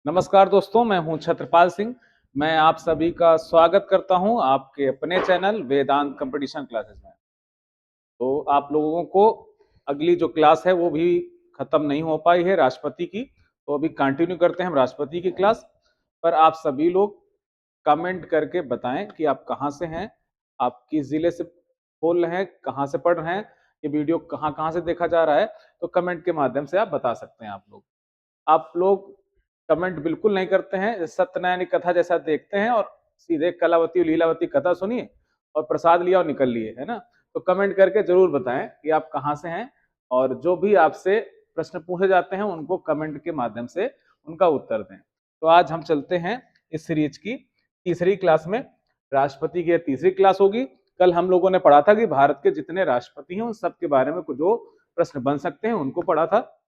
नमस्कार दोस्तों, मैं हूं छत्रपाल सिंह। मैं आप सभी का स्वागत करता हूं आपके अपने चैनल वेदांत कंपटीशन क्लासेस में। तो आप लोगों को अगली जो क्लास है वो भी खत्म नहीं हो पाई है राष्ट्रपति की, तो अभी कंटिन्यू करते हैं हम राष्ट्रपति की क्लास। पर आप सभी लोग कमेंट करके बताएं कि आप कहाँ से हैं, आप किस जिले से बोल रहे हैं, कहाँ से पढ़ रहे हैं, ये वीडियो कहाँ कहाँ से देखा जा रहा है। तो कमेंट के माध्यम से आप बता सकते हैं। आप लोग कमेंट बिल्कुल नहीं करते हैं, सत्यनारायण की कथा जैसा देखते हैं और सीधे कलावती और लीलावती कथा सुनिए और प्रसाद लिया और निकल लिए, है ना। तो कमेंट करके जरूर बताएं कि आप कहाँ से हैं, और जो भी आपसे प्रश्न पूछे जाते हैं उनको कमेंट के माध्यम से उनका उत्तर दें। तो आज हम चलते हैं इस सीरीज की तीसरी क्लास में। राष्ट्रपति की तीसरी क्लास होगी। कल हम लोगों ने पढ़ा था कि भारत के जितने राष्ट्रपति हैं उन सब के बारे में कुछ जो प्रश्न बन सकते हैं उनको पढ़ा था।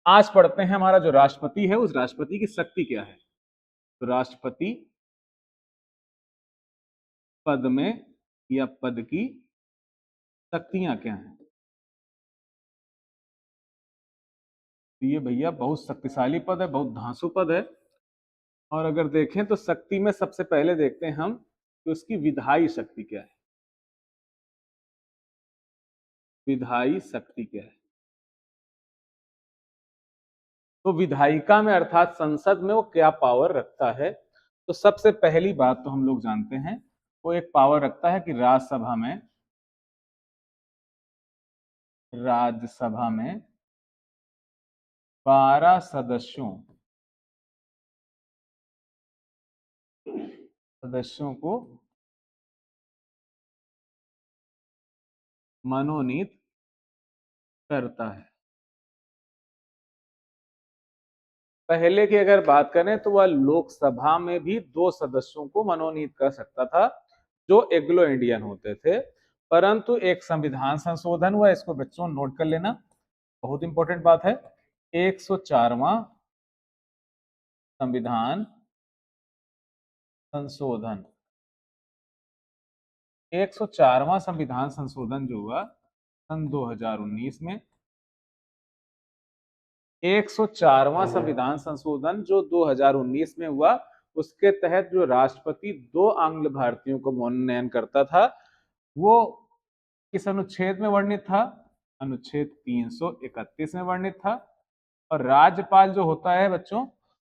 आज पढ़ते हैं हमारा जो राष्ट्रपति है उस राष्ट्रपति की शक्ति क्या है। तो राष्ट्रपति पद में या पद की शक्तियां क्या हैं। तो ये भैया बहुत शक्तिशाली पद है, बहुत धांसू पद है। और अगर देखें तो शक्ति में सबसे पहले देखते हैं हम कि उसकी विधायी शक्ति क्या है। विधायी शक्ति क्या है। तो विधायिका में अर्थात संसद में वो क्या पावर रखता है। तो सबसे पहली बात तो हम लोग जानते हैं वो एक पावर रखता है कि राज्यसभा में 12 सदस्यों को मनोनीत करता है। पहले की अगर बात करें तो वह लोकसभा में भी 2 सदस्यों को मनोनीत कर सकता था जो एग्लो इंडियन होते थे। परंतु एक संविधान संशोधन हुआ, इसको बच्चों नोट कर लेना, बहुत इंपॉर्टेंट बात है। 104वां संविधान संशोधन। 104वां संविधान संशोधन जो हुआ सन 2019 में। 104वां संविधान संशोधन जो 2019 में हुआ, उसके तहत जो राष्ट्रपति 2 आंग्ल भारतीयों को मनोनयन करता था वो किस अनुच्छेद में वर्णित था। अनुच्छेद 331 में वर्णित था। और राज्यपाल जो होता है बच्चों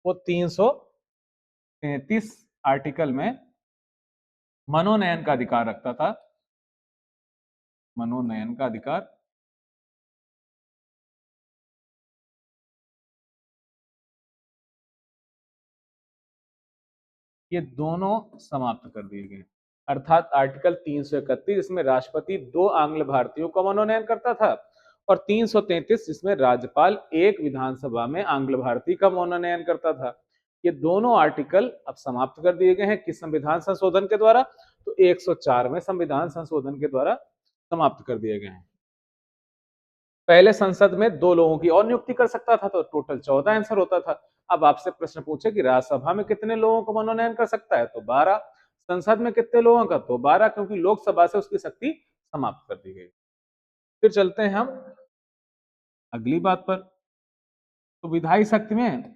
वो 333 आर्टिकल में मनोनयन का अधिकार रखता था। मनोनयन का अधिकार। ये दोनों समाप्त कर दिए गए। अर्थात आर्टिकल 331 इसमें राष्ट्रपति 2 आंग्ल भारतीयों को मनोनयन करता था, और 333 जिसमें राज्यपाल एक विधानसभा में आंग्ल भारतीय का मनोनयन करता था। ये दोनों आर्टिकल अब समाप्त कर दिए गए हैं किस संविधान संशोधन के द्वारा। तो 104वें संविधान संशोधन के द्वारा समाप्त कर दिए गए हैं। पहले संसद में 2 लोगों की और नियुक्ति कर सकता था तो टोटल 14 आंसर होता था। अब आपसे प्रश्न पूछे कि राज्यसभा में कितने लोगों को मनोनयन कर सकता है, तो 12। संसद में कितने लोगों का, तो 12, क्योंकि लोकसभा से उसकी शक्ति समाप्त कर दी गई। फिर चलते हैं हम अगली बात पर। तो विधायी शक्ति में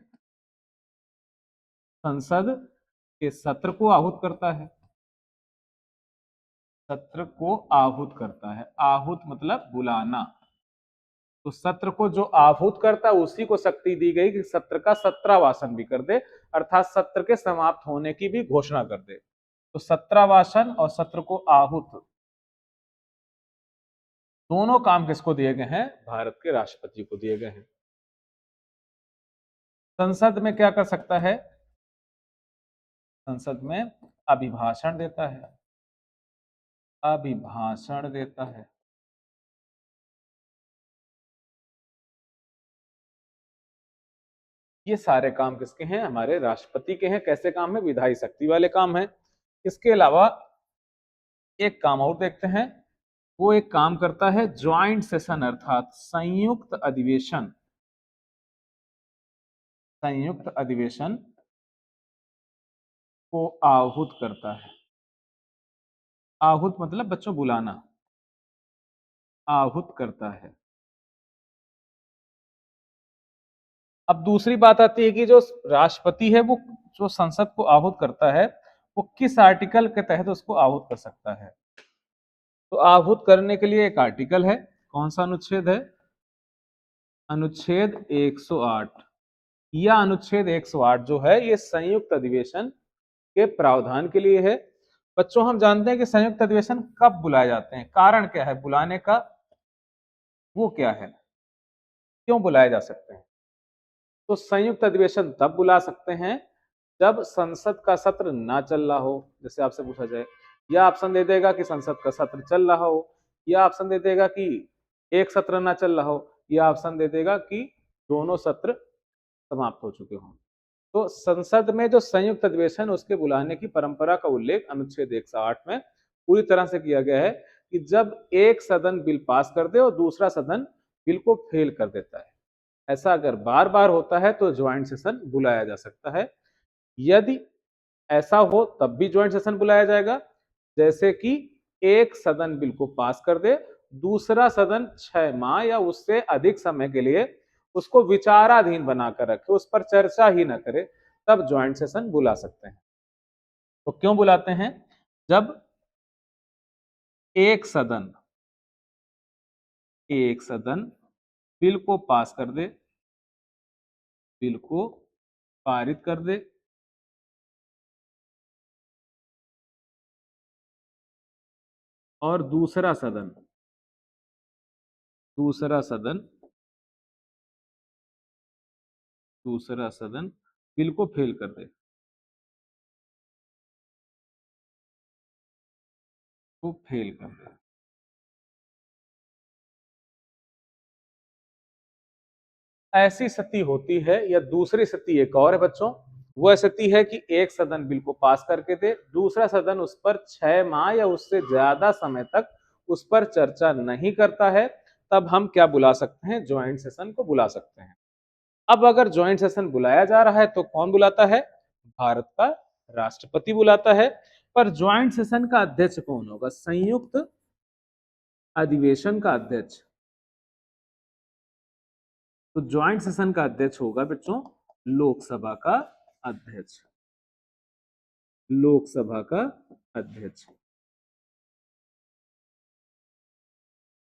संसद के सत्र को आहूत करता है। सत्र को आहूत करता है। आहूत मतलब बुलाना। तो सत्र को जो आहूत करता है उसी को शक्ति दी गई कि सत्र का 17वासन भी कर दे, अर्थात सत्र के समाप्त होने की भी घोषणा कर दे। तो 17वासन और सत्र को आहूत दोनों काम किसको दिए गए हैं, भारत के राष्ट्रपति को दिए गए हैं। संसद में क्या कर सकता है, संसद में अभिभाषण देता है। अभिभाषण देता है। ये सारे काम किसके हैं, हमारे राष्ट्रपति के हैं। कैसे काम है, विधायी शक्ति वाले काम है। इसके अलावा एक काम और देखते हैं। वो एक काम करता है ज्वाइंट सेशन, अर्थात संयुक्त अधिवेशन। संयुक्त अधिवेशन को आहूत करता है। आहूत मतलब बच्चों बुलाना। आहूत करता है। अब दूसरी बात आती है कि जो राष्ट्रपति है वो जो संसद को आहूत करता है वो किस आर्टिकल के तहत उसको आहूत कर सकता है। तो आहूत करने के लिए एक आर्टिकल है, कौन सा अनुच्छेद है? अनुच्छेद 108। या अनुच्छेद 108 जो है ये संयुक्त अधिवेशन के प्रावधान के लिए है। बच्चों हम जानते हैं कि संयुक्त अधिवेशन कब बुलाए जाते हैं, कारण क्या है बुलाने का, वो क्या है, क्यों बुलाए जा सकते हैं? तो संयुक्त अधिवेशन तब बुला सकते हैं जब संसद का सत्र ना चल रहा हो, जैसे आपसे पूछा जाए, या ऑप्शन दे देगा कि संसद का सत्र चल रहा हो, या ऑप्शन दे देगा कि एक सत्र ना चल रहा हो, या ऑप्शन दे देगा कि दोनों सत्र समाप्त हो चुके हों। तो संसद में जो संयुक्त अधिवेशन उसके बुलाने की परंपरा का उल्लेख अनुच्छेद 108 में पूरी तरह से किया गया है कि जब एक सदन बिल पास कर दे और दूसरा सदन बिल को फेल कर देता है। ऐसा अगर बार बार होता है तो ज्वाइंट सेशन बुलाया जा सकता है। यदि ऐसा हो तब भी ज्वाइंट सेशन बुलाया जाएगा, जैसे कि एक सदन बिल को पास कर दे, दूसरा सदन 6 माह या उससे अधिक समय के लिए उसको विचाराधीन बनाकर रखे, उस पर चर्चा ही ना करे, तब ज्वाइंट सेशन बुला सकते हैं। तो क्यों बुलाते हैं? जब एक सदन एक सदन बिल को पास कर दे, बिल को पारित कर दे, और दूसरा सदन दूसरा सदन बिल को फेल कर दे, को फेल कर दे। ऐसी स्थिति होती है, या दूसरी स्थिति एक और है बच्चों, वह स्थिति है कि एक सदन बिल को पास करके दे, दूसरा सदन उस पर 6 माह या उससे ज्यादा समय तक उस पर चर्चा नहीं करता है, तब हम क्या बुला सकते हैं? ज्वाइंट सेशन को बुला सकते हैं। अब अगर ज्वाइंट सेशन बुलाया जा रहा है तो कौन बुलाता है? भारत का राष्ट्रपति बुलाता है। पर ज्वाइंट सेशन का अध्यक्ष कौन होगा? संयुक्त अधिवेशन का अध्यक्ष। तो ज्वाइंट सेशन का अध्यक्ष होगा बच्चों लोकसभा का अध्यक्ष। लोकसभा का अध्यक्ष।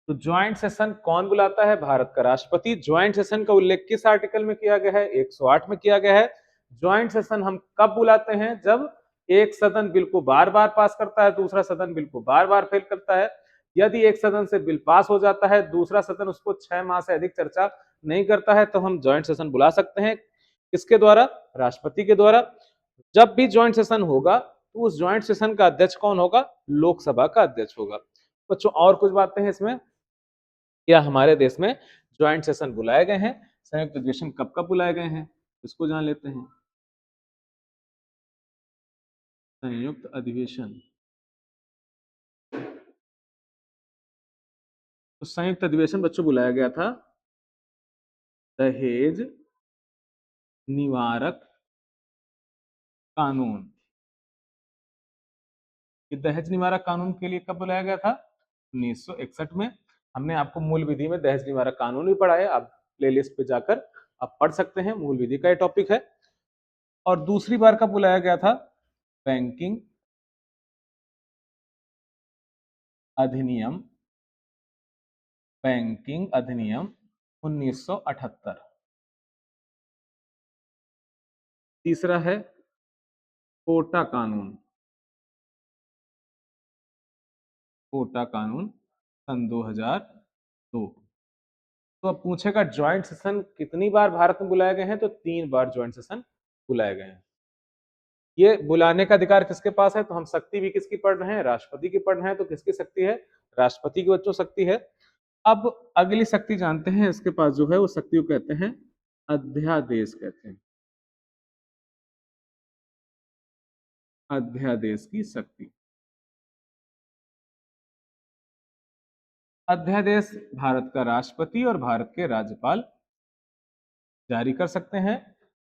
तो ज्वाइंट सेशन कौन बुलाता है? भारत का राष्ट्रपति। ज्वाइंट सेशन का उल्लेख किस आर्टिकल में किया गया है? 108 में किया गया है। ज्वाइंट सेशन हम कब बुलाते हैं? जब एक सदन बिल को बार बार पास करता है, दूसरा सदन बिल को बार बार फेल करता है। यदि एक सदन से बिल पास हो जाता है, दूसरा सदन उसको 6 माह से अधिक चर्चा नहीं करता है, तो हम ज्वाइंट सेशन बुला सकते हैं। किसके द्वारा? राष्ट्रपति के द्वारा। जब भी ज्वाइंट सेशन होगा तो उस ज्वाइंट सेशन का अध्यक्ष कौन होगा? लोकसभा का अध्यक्ष होगा। बच्चों और कुछ बातें हैं इसमें, क्या हमारे देश में ज्वाइंट सेशन बुलाए गए हैं, संयुक्त अधिवेशन कब कब बुलाए गए हैं, इसको जान लेते हैं। संयुक्त अधिवेशन, तो संयुक्त अधिवेशन बच्चों बुलाया गया था दहेज निवारक कानून। ये दहेज निवारक कानून के लिए कब बुलाया गया था? 1961 में। हमने आपको मूल विधि में दहेज निवारक कानून भी पढ़ा है, आप प्लेलिस्ट पे जाकर आप पढ़ सकते हैं, मूल विधि का ये टॉपिक है। और दूसरी बार कब बुलाया गया था? बैंकिंग अधिनियम, बैंकिंग अधिनियम 1978। तीसरा है कोटा कानून, कोटा कानून सन 2002। तो अब पूछेगा ज्वाइंट सेशन कितनी बार भारत में बुलाए गए हैं, तो 3 बार ज्वाइंट सेशन बुलाए गए हैं। ये बुलाने का अधिकार किसके पास है? तो हम शक्ति भी किसकी पढ़ रहे हैं? राष्ट्रपति की पढ़ रहे हैं, तो किसकी शक्ति है? राष्ट्रपति की बच्चों शक्ति है। अब अगली शक्ति जानते हैं, इसके पास जो है वो शक्ति को कहते हैं अध्यादेश कहते हैं, अध्यादेश की शक्ति। अध्यादेश भारत का राष्ट्रपति और भारत के राज्यपाल जारी कर सकते हैं।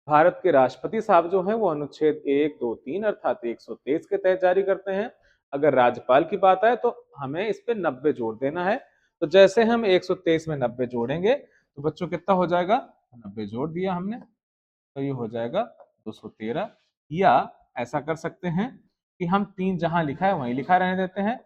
भारत के राष्ट्रपति साहब जो हैं वो अनुच्छेद 1, 2, 3 अर्थात 123 के तहत जारी करते हैं। अगर राज्यपाल की बात आए तो हमें इस पे 90 जोड़ देना है। तो जैसे हम 123 में 90 जोड़ेंगे तो बच्चों कितना हो जाएगा? 90 जोड़ दिया हमने, तो ये हो जाएगा 213। या ऐसा कर सकते हैं कि हम 3 जहां लिखा है वहीं लिखा रहने देते हैं,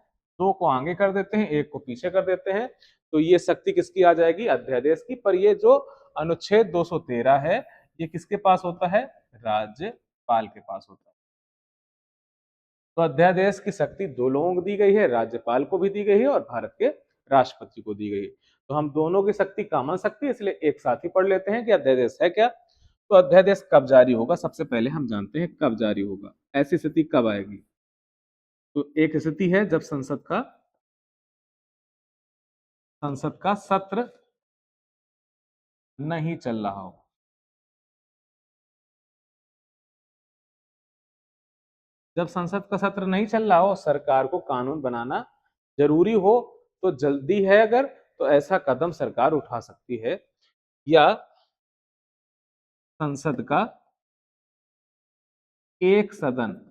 2 को आगे कर देते हैं, 1 को पीछे कर देते हैं, तो ये शक्ति किसकी आ जाएगी? अध्यादेश की। पर ये जो अनुच्छेद 213 है, ये किसके पास होता है? राज्यपाल के पास होता है। तो अध्यादेश की शक्ति दो लोगों को दी गई है, राज्यपाल को भी दी गई है और भारत के राष्ट्रपति को दी गई है। तो हम दोनों की शक्ति कॉमन शक्ति है, इसलिए एक साथ ही पढ़ लेते हैं कि अध्यादेश है क्या। तो अध्यादेश कब जारी होगा? सबसे पहले हम जानते हैं कब जारी होगा। ऐसी स्थिति कब आएगी? तो एक स्थिति है जब संसद का सत्र नहीं चल रहा हो। जब संसद का सत्र नहीं चल रहा हो, सरकार को कानून बनाना जरूरी हो, तो जल्दी है अगर, तो ऐसा कदम सरकार उठा सकती है। या संसद का एक सदन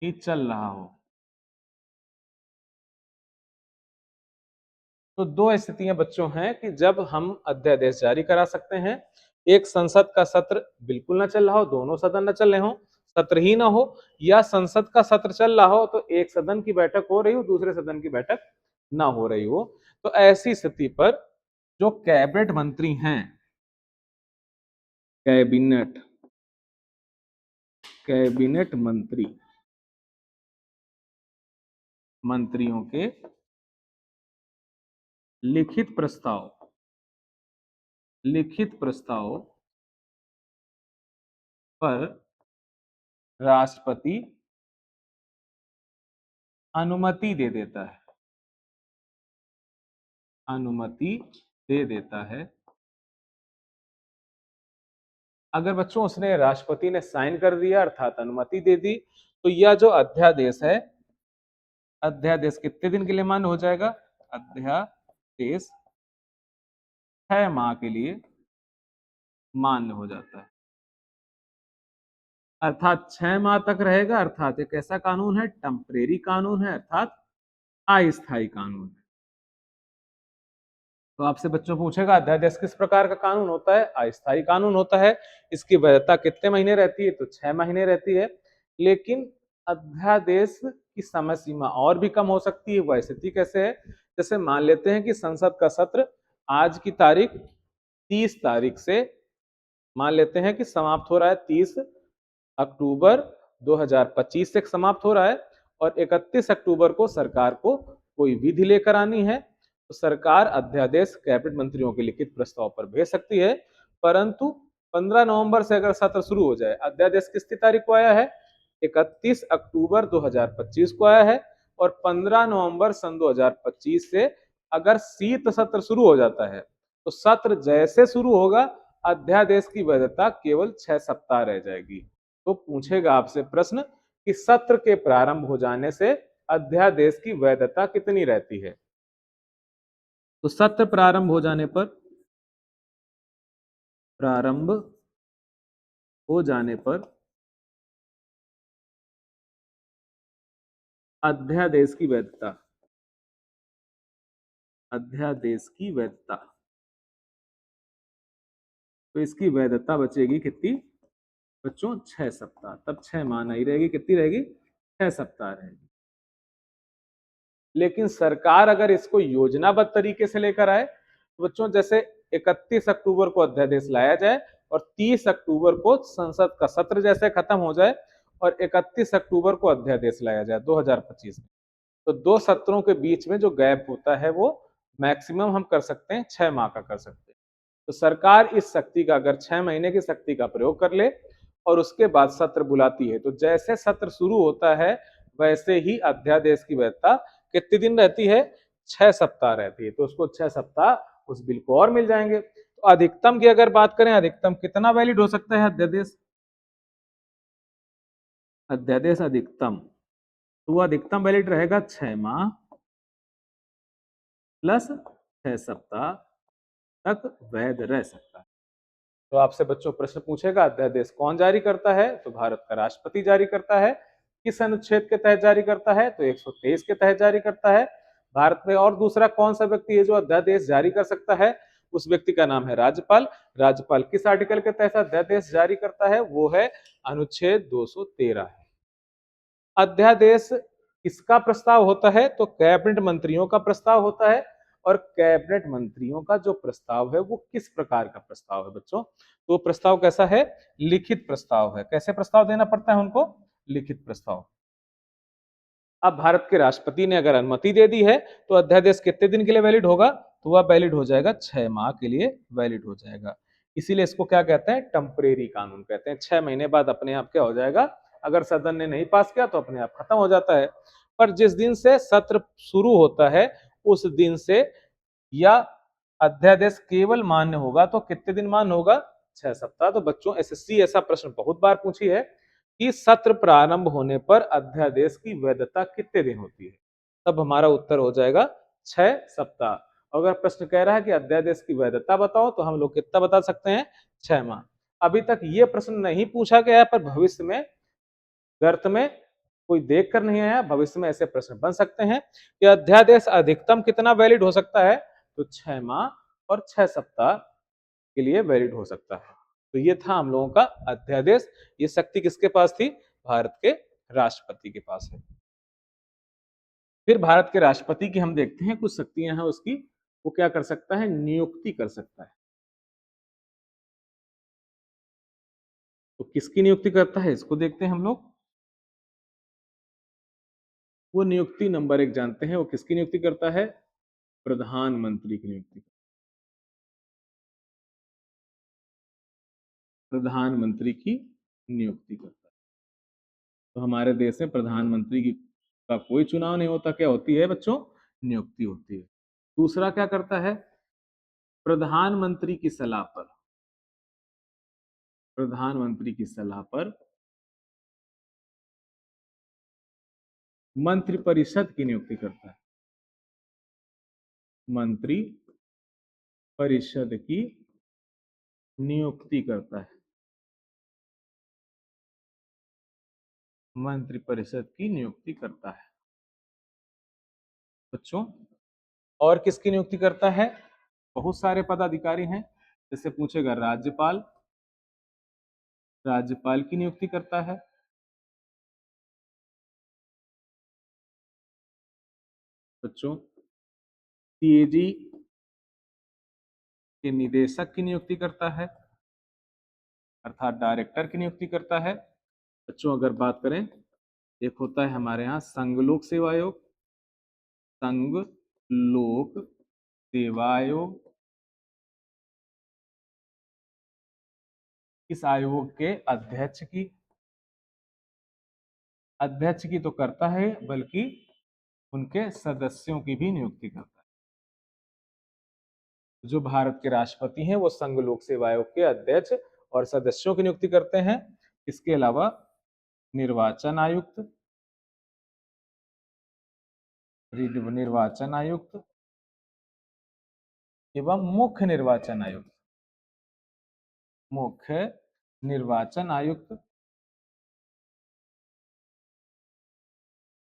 ही चल रहा हो। तो दो स्थितियां बच्चों हैं कि जब हम अध्यादेश जारी करा सकते हैं। एक, संसद का सत्र बिल्कुल ना चल रहा हो, दोनों सदन ना चल रहे हो, सत्र ही ना हो, या संसद का सत्र चल रहा हो तो एक सदन की बैठक हो रही हो, दूसरे सदन की बैठक ना हो रही हो। तो ऐसी स्थिति पर जो कैबिनेट मंत्री हैं, कैबिनेट मंत्रियों के लिखित प्रस्ताव पर राष्ट्रपति अनुमति दे देता है। अगर बच्चों उसने, राष्ट्रपति ने साइन कर दिया अर्थात अनुमति दे दी, तो यह जो अध्यादेश है, अध्यादेश कितने दिन के लिए मान्य हो जाएगा? अध्यादेश 6 माह के लिए मान्य हो जाता है। अर्थात 6 माह तक रहेगा, अर्थात एक ऐसा कानून है, टेम्परेरी कानून है, अर्थात अस्थायी कानून है। तो आपसे बच्चों पूछेगा अध्यादेश किस प्रकार का कानून होता है? अस्थायी कानून होता है। इसकी वैधता कितने महीने रहती है? तो 6 महीने रहती है। लेकिन अध्यादेश की समय सीमा और भी कम हो सकती है। वह स्थिति कैसे है? जैसे मान लेते हैं कि संसद का सत्र आज की तारीख 30 तारीख से मान लेते हैं कि समाप्त हो रहा है, 30 अक्टूबर 2025 से समाप्त हो रहा है, और 31 अक्टूबर को सरकार को कोई विधि लेकर आनी है, तो सरकार अध्यादेश कैबिनेट मंत्रियों के लिखित प्रस्ताव पर भेज सकती है। परंतु 15 नवंबर से अगर सत्र शुरू हो जाए, अध्यादेश किस तारीख को आया है? 31 अक्टूबर 2025 को आया है, और 15 नवंबर सन 2025 से अगर शीत सत्र शुरू हो जाता है, तो सत्र जैसे शुरू होगा, अध्यादेश की वैधता केवल 6 सप्ताह रह जाएगी। तो पूछेगा आपसे प्रश्न कि सत्र के प्रारंभ हो जाने से अध्यादेश की वैधता कितनी रहती है? तो सत्र प्रारंभ हो जाने पर अध्यादेश की वैधता, तो इसकी वैधता बचेगी कितनी बच्चों? 6 सप्ताह। तब 6 माह नहीं रहेगी, कितनी रहेगी? 6 सप्ताह रहेगी। लेकिन सरकार अगर इसको योजनाबद्ध तरीके से लेकर आए, तो बच्चों जैसे 31 अक्टूबर को अध्यादेश लाया जाए और 30 अक्टूबर को संसद का सत्र जैसे खत्म हो जाए और 31 अक्टूबर को अध्यादेश लाया जाए 2025 में, तो दो सत्रों के बीच में जो गैप होता है वो मैक्सिमम हम कर सकते हैं 6 माह का कर सकते हैं। तो सरकार इस शक्ति का, अगर 6 महीने की शक्ति का प्रयोग कर ले और उसके बाद सत्र बुलाती है, तो जैसे सत्र शुरू होता है वैसे ही अध्यादेश की वैधता कितने दिन रहती है? 6 सप्ताह रहती है। तो उसको 6 सप्ताह उस बिल को और मिल जाएंगे। तो अधिकतम की अगर बात करें, अधिकतम कितना वैलिड हो सकता है अध्यादेश? अधिकतम, तो वो अधिकतम वैलिड रहेगा 6 माह प्लस 6 सप्ताह तक वैध रह सकता है। तो आपसे बच्चों प्रश्न पूछेगा अध्यादेश कौन जारी करता है? तो भारत का राष्ट्रपति जारी करता है। किस अनुच्छेद के तहत जारी करता है? तो 123 के तहत जारी करता है। भारत में और दूसरा कौन सा व्यक्ति है जो अध्यादेश जारी कर सकता है? उस व्यक्ति का नाम है राज्यपाल। राज्यपाल किस आर्टिकल के तहत अध्यादेश जारी करता है? वो है अनुच्छेद 213 है। अध्यादेश किसका प्रस्ताव होता है? तो कैबिनेट मंत्रियों का प्रस्ताव होता है। और कैबिनेट मंत्रियों का जो प्रस्ताव है वो किस प्रकार का प्रस्ताव है बच्चों? तो प्रस्ताव कैसा है? लिखित प्रस्ताव है। कैसे प्रस्ताव देना पड़ता है उनको? लिखित प्रस्ताव। अब भारत के राष्ट्रपति ने अगर अनुमति दे दी है तो अध्यादेश कितने दिन के लिए वैलिड होगा? तो वह वैलिड हो जाएगा 6 माह के लिए वैलिड हो जाएगा। इसीलिए इसको क्या कहते हैं? टेम्परेरी कानून कहते हैं। 6 महीने बाद अपने आप क्या हो जाएगा? अगर सदन ने नहीं पास किया तो अपने आप खत्म हो जाता है। पर जिस दिन से सत्र शुरू होता है उस दिन से या अध्यादेश केवल मान्य होगा तो कितने दिन मान्य होगा? 6 सप्ताह। तो बच्चों एसएससी ऐसा प्रश्न बहुत बार पूछी है कि सत्र प्रारंभ होने पर अध्यादेश की वैधता कितने दिन होती है? तब हमारा उत्तर हो जाएगा 6 सप्ताह। अगर प्रश्न कह रहा है कि अध्यादेश की वैधता बताओ तो हम लोग कितना बता सकते हैं? 6 माह। अभी तक ये प्रश्न नहीं पूछा गया है पर भविष्य में गर्त में कोई देख कर नहीं आया, भविष्य में ऐसे प्रश्न बन सकते हैं कि अध्यादेश अधिकतम कितना वैलिड हो सकता है? तो 6 माह और 6 सप्ताह के लिए वैलिड हो सकता है। तो ये था हम लोगों का अध्यादेश। ये शक्ति किसके पास थी? भारत के राष्ट्रपति के पास है। फिर भारत के राष्ट्रपति की हम देखते हैं कुछ शक्तियां हैं उसकी। वो क्या कर सकता है? नियुक्ति कर सकता है। तो किसकी नियुक्ति करता है इसको देखते हैं हम लोग। वो नियुक्ति नंबर 1 जानते हैं, वो किसकी नियुक्ति करता है? प्रधानमंत्री की नियुक्ति। प्रधानमंत्री की नियुक्ति करता है। तो हमारे देश में प्रधानमंत्री की का कोई चुनाव नहीं होता, क्या होती है बच्चों? नियुक्ति होती है। दूसरा क्या करता है? प्रधानमंत्री की सलाह पर, प्रधानमंत्री की सलाह पर मंत्रिपरिषद की नियुक्ति करता है। मंत्री परिषद की नियुक्ति करता है। मंत्रिपरिषद की नियुक्ति करता है बच्चों। और किसकी नियुक्ति करता है? बहुत सारे पदाधिकारी हैं। जैसे पूछेगा राज्यपाल, राज्यपाल की नियुक्ति करता है बच्चों। सीएजी के निदेशक की नियुक्ति करता है, अर्थात डायरेक्टर की नियुक्ति करता है बच्चों। अगर बात करें, एक होता है हमारे यहाँ संघ लोक सेवा आयोग, संघ लोक सेवा आयोग। इस आयोग के अध्यक्ष की तो करता है बल्कि उनके सदस्यों की भी नियुक्ति करता है। जो भारत के राष्ट्रपति हैं वो संघ लोक सेवा आयोग के अध्यक्ष और सदस्यों की नियुक्ति करते हैं। इसके अलावा निर्वाचन आयुक्त, निर्वाचन आयुक्त एवं मुख्य निर्वाचन आयुक्त, मुख्य निर्वाचन आयुक्त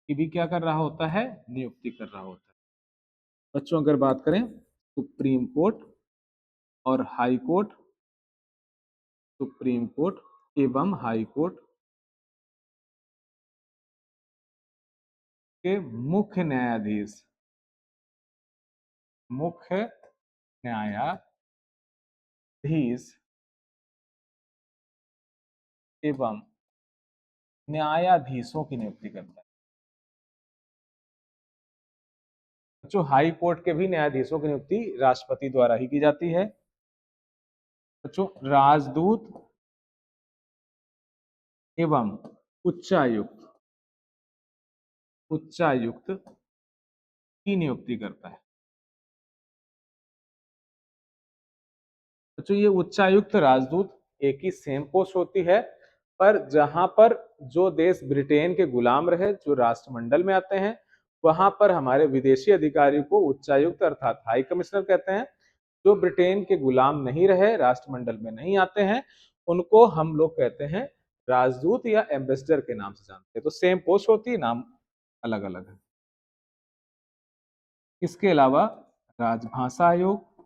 की भी क्या कर रहा होता है? नियुक्ति कर रहा होता है बच्चों। अगर बात करें सुप्रीम कोर्ट और हाई कोर्ट, सुप्रीम कोर्ट एवं हाई कोर्ट के मुख्य न्यायाधीश, मुख्य न्यायाधीश एवं न्यायाधीशों की नियुक्ति करता है। जो हाई कोर्ट के भी न्यायाधीशों की नियुक्ति राष्ट्रपति द्वारा ही की जाती है बच्चों। राजदूत एवं उच्चायुक्त, उच्चायुक्त की नियुक्ति करता है बच्चों। ये उच्चायुक्त राजदूत एक ही सेम पोस्ट होती है, पर जहां पर जो देश ब्रिटेन के गुलाम रहे, जो राष्ट्रमंडल में आते हैं, वहां पर हमारे विदेशी अधिकारी को उच्चायुक्त अर्थात हाई कमिश्नर कहते हैं। जो ब्रिटेन के गुलाम नहीं रहे, राष्ट्रमंडल में नहीं आते हैं, उनको हम लोग कहते हैं राजदूत या एम्बेसडर के नाम से जानते हैं। तो सेम पोस्ट होती है, नाम अलग अलग है। इसके अलावा राजभाषा आयोग,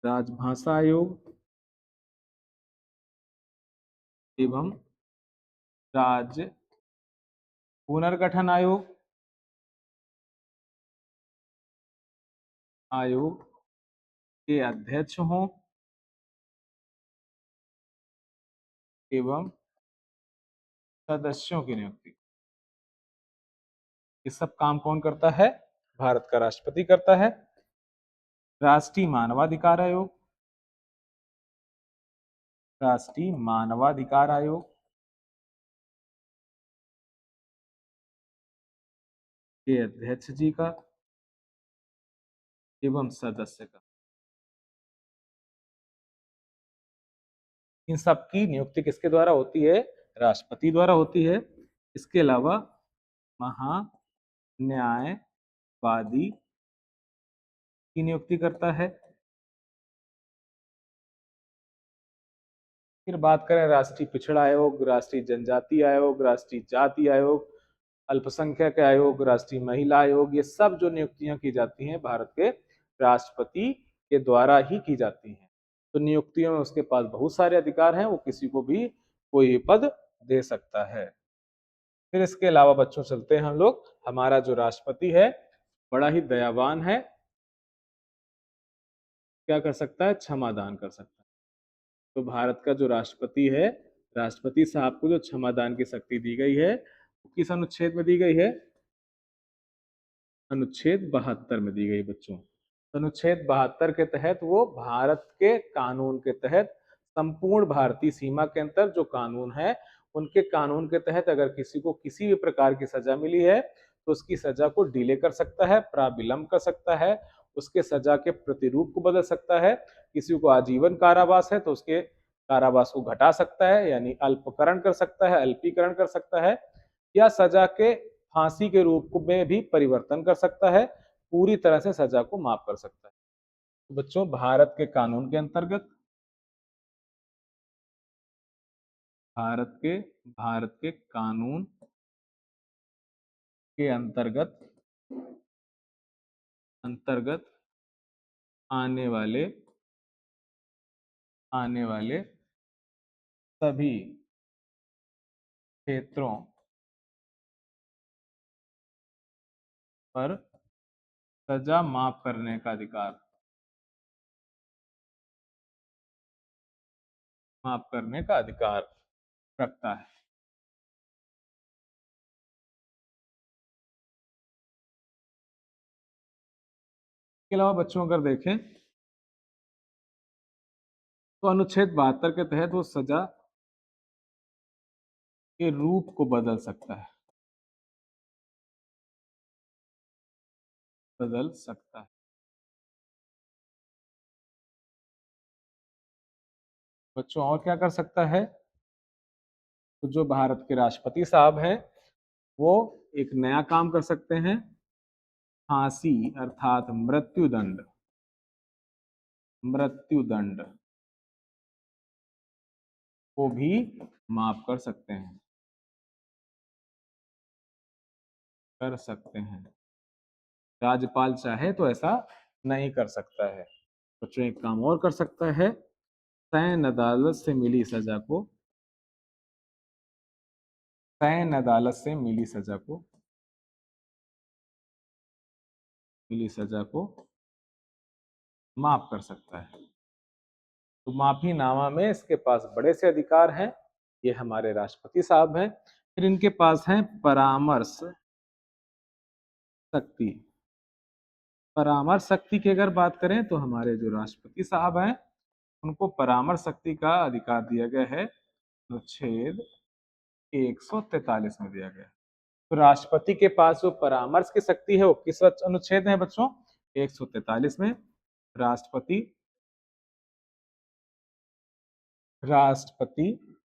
राजभाषा आयोग एवं राज्य पुनर्गठन आयोग, आयोग के अध्यक्ष हों एवं सदस्यों की नियुक्ति। ये सब काम कौन करता है? भारत का राष्ट्रपति करता है। राष्ट्रीय मानवाधिकार आयोग, राष्ट्रीय मानवाधिकार आयोग के अध्यक्ष जी का एवं सदस्य का, इन सब की नियुक्ति किसके द्वारा होती है? राष्ट्रपति द्वारा होती है। इसके अलावा महान्यायवादी की नियुक्ति करता है। फिर बात करें राष्ट्रीय पिछड़ा आयोग, राष्ट्रीय जनजाति आयोग, राष्ट्रीय जाति आयोग, अल्पसंख्यक आयोग, राष्ट्रीय महिला आयोग, ये सब जो नियुक्तियां की जाती हैं भारत के राष्ट्रपति के द्वारा ही की जाती हैं। तो नियुक्तियों में उसके पास बहुत सारे अधिकार हैं, वो किसी को भी कोई भी पद दे सकता है। फिर इसके अलावा बच्चों चलते हैं हम लोग, हमारा जो राष्ट्रपति है बड़ा ही दयावान है, क्या कर सकता है? क्षमादान कर सकता है। तो भारत का जो राष्ट्रपति है, राष्ट्रपति साहब को जो क्षमादान की शक्ति दी गई है, किस अनुच्छेद में दी गई है? अनुच्छेद 72 में दी गई बच्चों। अनुच्छेद 72 के तहत वो भारत के कानून के तहत संपूर्ण भारतीय सीमा के अंदर जो कानून है, उनके कानून के तहत अगर किसी को किसी भी प्रकार की सजा मिली है तो उसकी सजा को डिले कर सकता है, प्राविलंब कर सकता है, उसके सजा के प्रतिरूप को बदल सकता है। किसी को आजीवन कारावास है तो उसके कारावास को घटा सकता है, यानी अल्पकरण कर सकता है, अल्पीकरण कर सकता है, या सजा के फांसी के रूप में भी परिवर्तन कर सकता है, पूरी तरह से सजा को माफ कर सकता है। तो बच्चों भारत के कानून के अंतर्गत, भारत के कानून के अंतर्गत अंतर्गत आने वाले सभी क्षेत्रों पर सजा माफ करने का अधिकार, माफ करने का अधिकार रखता है। इसके अलावा बच्चों अगर देखें तो अनुच्छेद 72 के तहत वो सजा के रूप को बदल सकता है, बदल सकता है। बच्चों और क्या कर सकता है? तो जो भारत के राष्ट्रपति साहब हैं वो एक नया काम कर सकते हैं, फांसी अर्थात मृत्युदंड, मृत्युदंड को भी माफ कर सकते हैं, कर सकते हैं। राज्यपाल चाहे तो ऐसा नहीं कर सकता है। बच्चों एक काम और कर सकता है, सैन्य अदालत से मिली सजा को, सैन्य अदालत से मिली सजा को माफ कर सकता है। तो माफीनामा में इसके पास बड़े से अधिकार हैं। ये हमारे राष्ट्रपति साहब हैं। फिर इनके पास है परामर्श शक्ति। परामर्श शक्ति की अगर बात करें तो हमारे जो राष्ट्रपति साहब हैं उनको परामर्श शक्ति का अधिकार दिया गया है, अनुच्छेद 143 में दिया गया है। तो राष्ट्रपति के पास जो परामर्श की शक्ति है वो किस अनुच्छेद में है बच्चों? 143 में। राष्ट्रपति राष्ट्रपति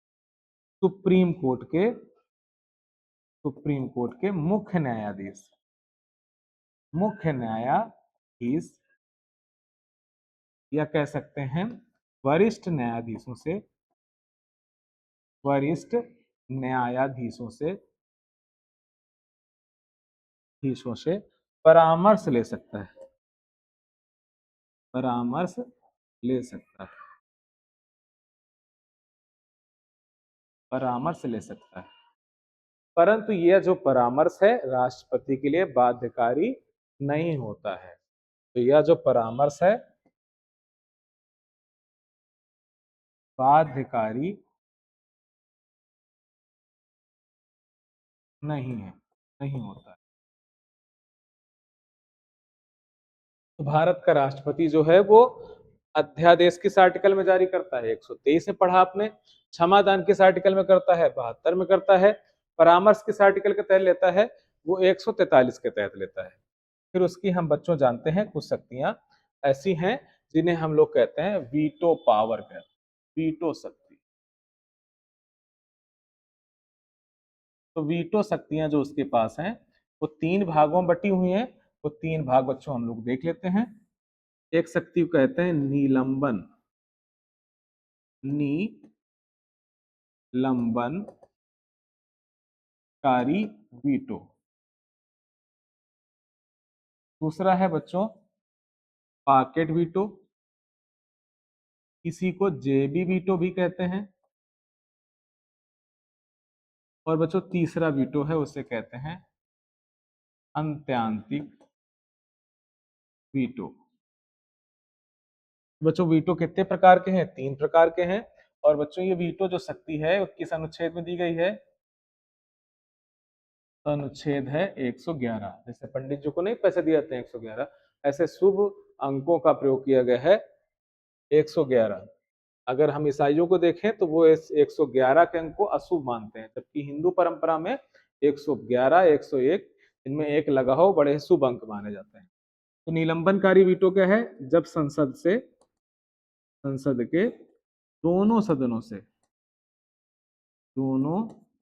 सुप्रीम कोर्ट के मुख्य न्यायाधीश या कह सकते हैं वरिष्ठ न्यायाधीशों से परामर्श ले सकता है, परामर्श ले सकता है, परामर्श ले सकता है। परंतु यह जो परामर्श है राष्ट्रपति के लिए बाध्यकारी नहीं होता है। तो यह जो परामर्श है बाध्यकारी नहीं है, नहीं होता है। तो भारत का राष्ट्रपति जो है वो अध्यादेश किस आर्टिकल में जारी करता है? 123 में पढ़ा आपने। क्षमादान किस आर्टिकल में करता है? 72 में करता है। परामर्श किस आर्टिकल के तहत लेता है? वो 143 के तहत लेता है। फिर उसकी हम बच्चों जानते हैं कुछ शक्तियां ऐसी हैं जिन्हें हम लोग कहते हैं वीटो पावर कहते हैं, वीटो शक्ति। तो वीटो शक्तियां जो उसके पास हैं वो 3 भागों में बटी हुई हैं। वो 3 भाग बच्चों हम लोग देख लेते हैं। एक शक्ति को कहते हैं निलंबन, निलंबनकारी वीटो। दूसरा है बच्चों पॉकेट वीटो, किसी को जेबी वीटो भी कहते हैं। और बच्चों तीसरा वीटो है उसे कहते हैं अंत्यांतिक वीटो। बच्चों वीटो कितने प्रकार के हैं? 3 प्रकार के हैं। और बच्चों ये वीटो जो शक्ति है वो किस अनुच्छेद में दी गई है? तो अनुच्छेद है 111। जैसे पंडित जी को नहीं पैसे दिए जाते हैं 111, ऐसे शुभ अंकों का प्रयोग किया गया है 111। अगर हम ईसाइयों को देखें तो वो इस 111 के अंक को अशुभ मानते हैं, जबकि हिंदू परंपरा में 111, 101 इनमें एक लगा हो बड़े शुभ अंक माने जाते हैं। तो निलंबनकारी वीटो क्या है? जब संसद के दोनों सदनों से, दोनों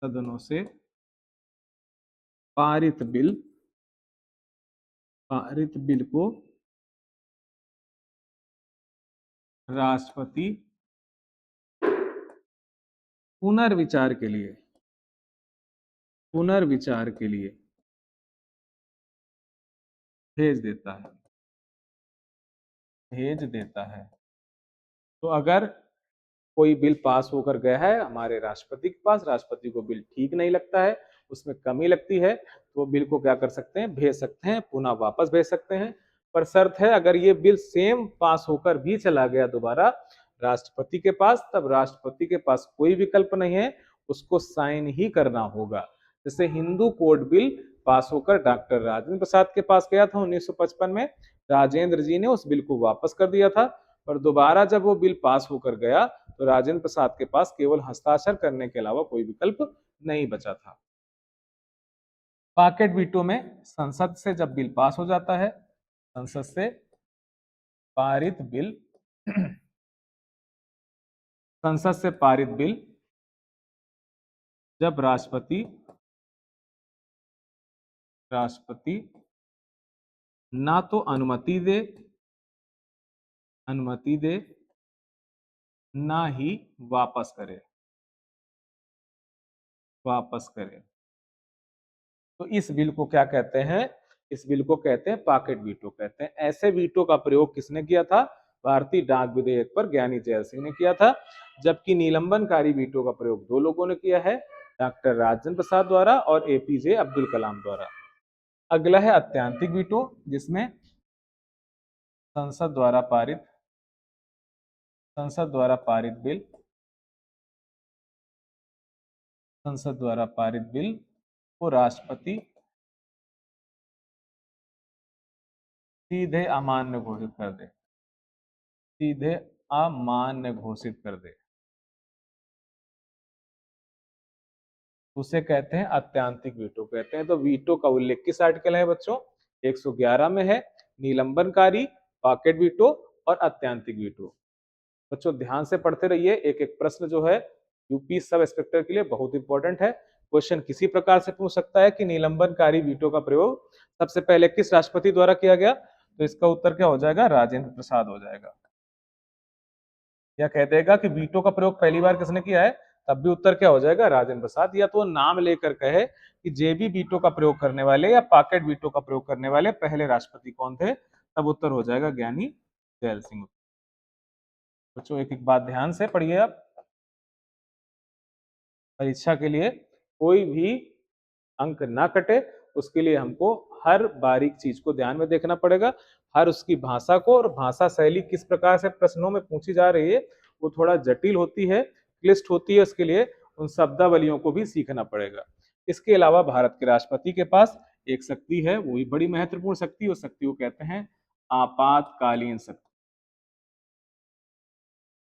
सदनों से पारित बिल को राष्ट्रपति पुनर्विचार के लिए भेज देता है। तो अगर कोई बिल पास होकर गया है हमारे राष्ट्रपति के पास, राष्ट्रपति को बिल ठीक नहीं लगता है, उसमें कमी लगती है, तो बिल को क्या कर सकते हैं? भेज सकते हैं, पुनः वापस भेज सकते हैं। पर शर्त है अगर ये बिल सेम पास होकर भी चला गया दोबारा राष्ट्रपति के पास, तब राष्ट्रपति के पास कोई विकल्प नहीं है, उसको साइन ही करना होगा। जैसे हिंदू कोड बिल पास होकर डॉक्टर राजेंद्र प्रसाद के पास गया था 1955 में, राजेंद्र जी ने उस बिल को वापस कर दिया था। पर दोबारा जब वो बिल पास होकर गया तो राजेंद्र प्रसाद के पास केवल हस्ताक्षर करने के अलावा कोई विकल्प नहीं बचा था। पॉकेट वीटो में संसद से जब बिल पास हो जाता है, संसद से पारित बिल संसद से पारित बिल जब राष्ट्रपति ना तो अनुमति दे ना ही वापस करे। तो इस बिल को क्या कहते हैं? इस बिल को कहते हैं पॉकेट वीटो कहते हैं। ऐसे वीटो का प्रयोग किसने किया था? भारतीय डाक विधेयक पर ज्ञानी जैल सिंह ने किया था। जबकि निलंबनकारी वीटो का प्रयोग 2 लोगों ने किया है, डॉक्टर राजेंद्र प्रसाद द्वारा और एपीजे अब्दुल कलाम द्वारा। अगला है अत्यंतिक वीटो, जिसमें संसद द्वारा पारित बिल को राष्ट्रपति सीधे अमान्य घोषित कर दे, उसे कहते हैं अत्यंतिक वीटो कहते हैं। तो वीटो का उल्लेख किस आर्टिकल है बच्चों? 111 में है। निलंबनकारी, पॉकेट वीटो और अत्यंतिक वीटो। बच्चों ध्यान से पढ़ते रहिए, एक एक प्रश्न जो है यूपी सब इंस्पेक्टर के लिए बहुत इंपॉर्टेंट है। क्वेश्चन किसी प्रकार से पूछ सकता है कि निलंबनकारी वीटो का प्रयोग सबसे पहले किस राष्ट्रपति द्वारा किया गया? तो इसका उत्तर क्या हो जाएगा? राजेंद्र प्रसाद हो जाएगा। या कह देगा कि वीटो का प्रयोग पहली बार किसने किया है? तब भी उत्तर क्या हो जाएगा, राजेंद्र प्रसाद। या तो नाम लेकर कहे कि जेबी वीटो का प्रयोग करने वाले या पॉकेट वीटो का प्रयोग करने वाले पहले राष्ट्रपति कौन थे, तब उत्तर हो जाएगा ज्ञानी जैल सिंह। बच्चों एक एक बात ध्यान से पढ़िए आप। परीक्षा के लिए कोई भी अंक ना कटे, उसके लिए हमको हर बारीक चीज को ध्यान में देखना पड़ेगा, हर उसकी भाषा को, और भाषा शैली किस प्रकार से प्रश्नों में पूछी जा रही है वो थोड़ा जटिल होती है, क्लिष्ट होती है, उसके लिए उन शब्दावलियों को भी सीखना पड़ेगा। इसके अलावा भारत के राष्ट्रपति के पास एक शक्ति है, वो भी बड़ी महत्वपूर्ण शक्ति, उस शक्ति को कहते हैं आपातकालीन शक्ति।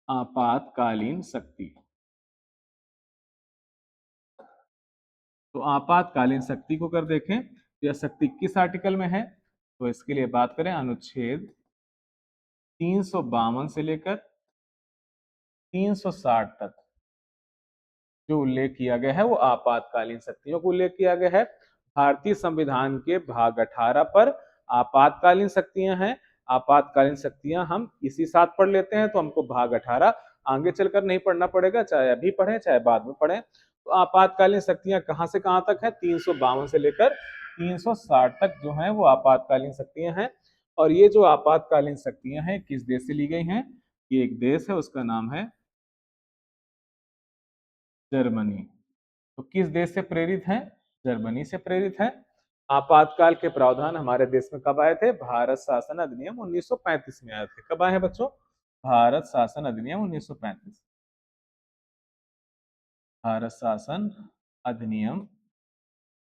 आपातकालीन शक्ति। तो आपातकालीन शक्ति को कर देखें तो यह शक्ति किस आर्टिकल में है, तो इसके लिए बात करें अनुच्छेद 352 से लेकर 360 तक जो उल्लेख किया गया है वो आपातकालीन शक्तियों को उल्लेख किया गया है। भारतीय संविधान के भाग 18 पर आपातकालीन शक्तियां हैं। आपातकालीन शक्तियां हम इसी साथ पढ़ लेते हैं, तो हमको भाग 18 आगे चलकर नहीं पढ़ना पड़ेगा, चाहे अभी पढ़ें चाहे बाद में पढ़ें। तो आपातकालीन शक्तियां कहां से कहां तक है, 352 से लेकर 360 तक जो है वो आपातकालीन शक्तियां हैं। और ये जो आपातकालीन शक्तियां हैं किस देश से ली गई हैं, ये एक देश है, उसका नाम है जर्मनी। तो किस देश से प्रेरित हैं, जर्मनी से प्रेरित हैं। आपातकाल के प्रावधान हमारे देश में कब आए थे, भारत शासन अधिनियम 1935 में आए थे। कब आए हैं बच्चों, भारत शासन अधिनियम 1935। भारत शासन अधिनियम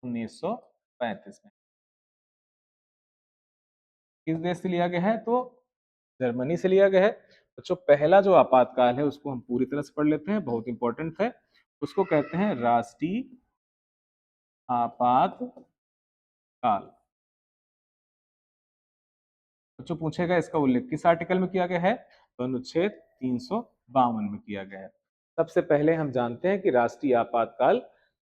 1935 में किस देश से लिया गया है, तो जर्मनी से लिया गया है। बच्चों पहला जो आपातकाल है उसको हम पूरी तरह से पढ़ लेते हैं, बहुत इंपॉर्टेंट है। उसको कहते हैं राष्ट्रीय आपातकाल। बच्चों पूछेगा इसका उल्लेख किस आर्टिकल में किया गया है, तो अनुच्छेद 352 में किया गया है। सबसे पहले हम जानते हैं कि राष्ट्रीय आपातकाल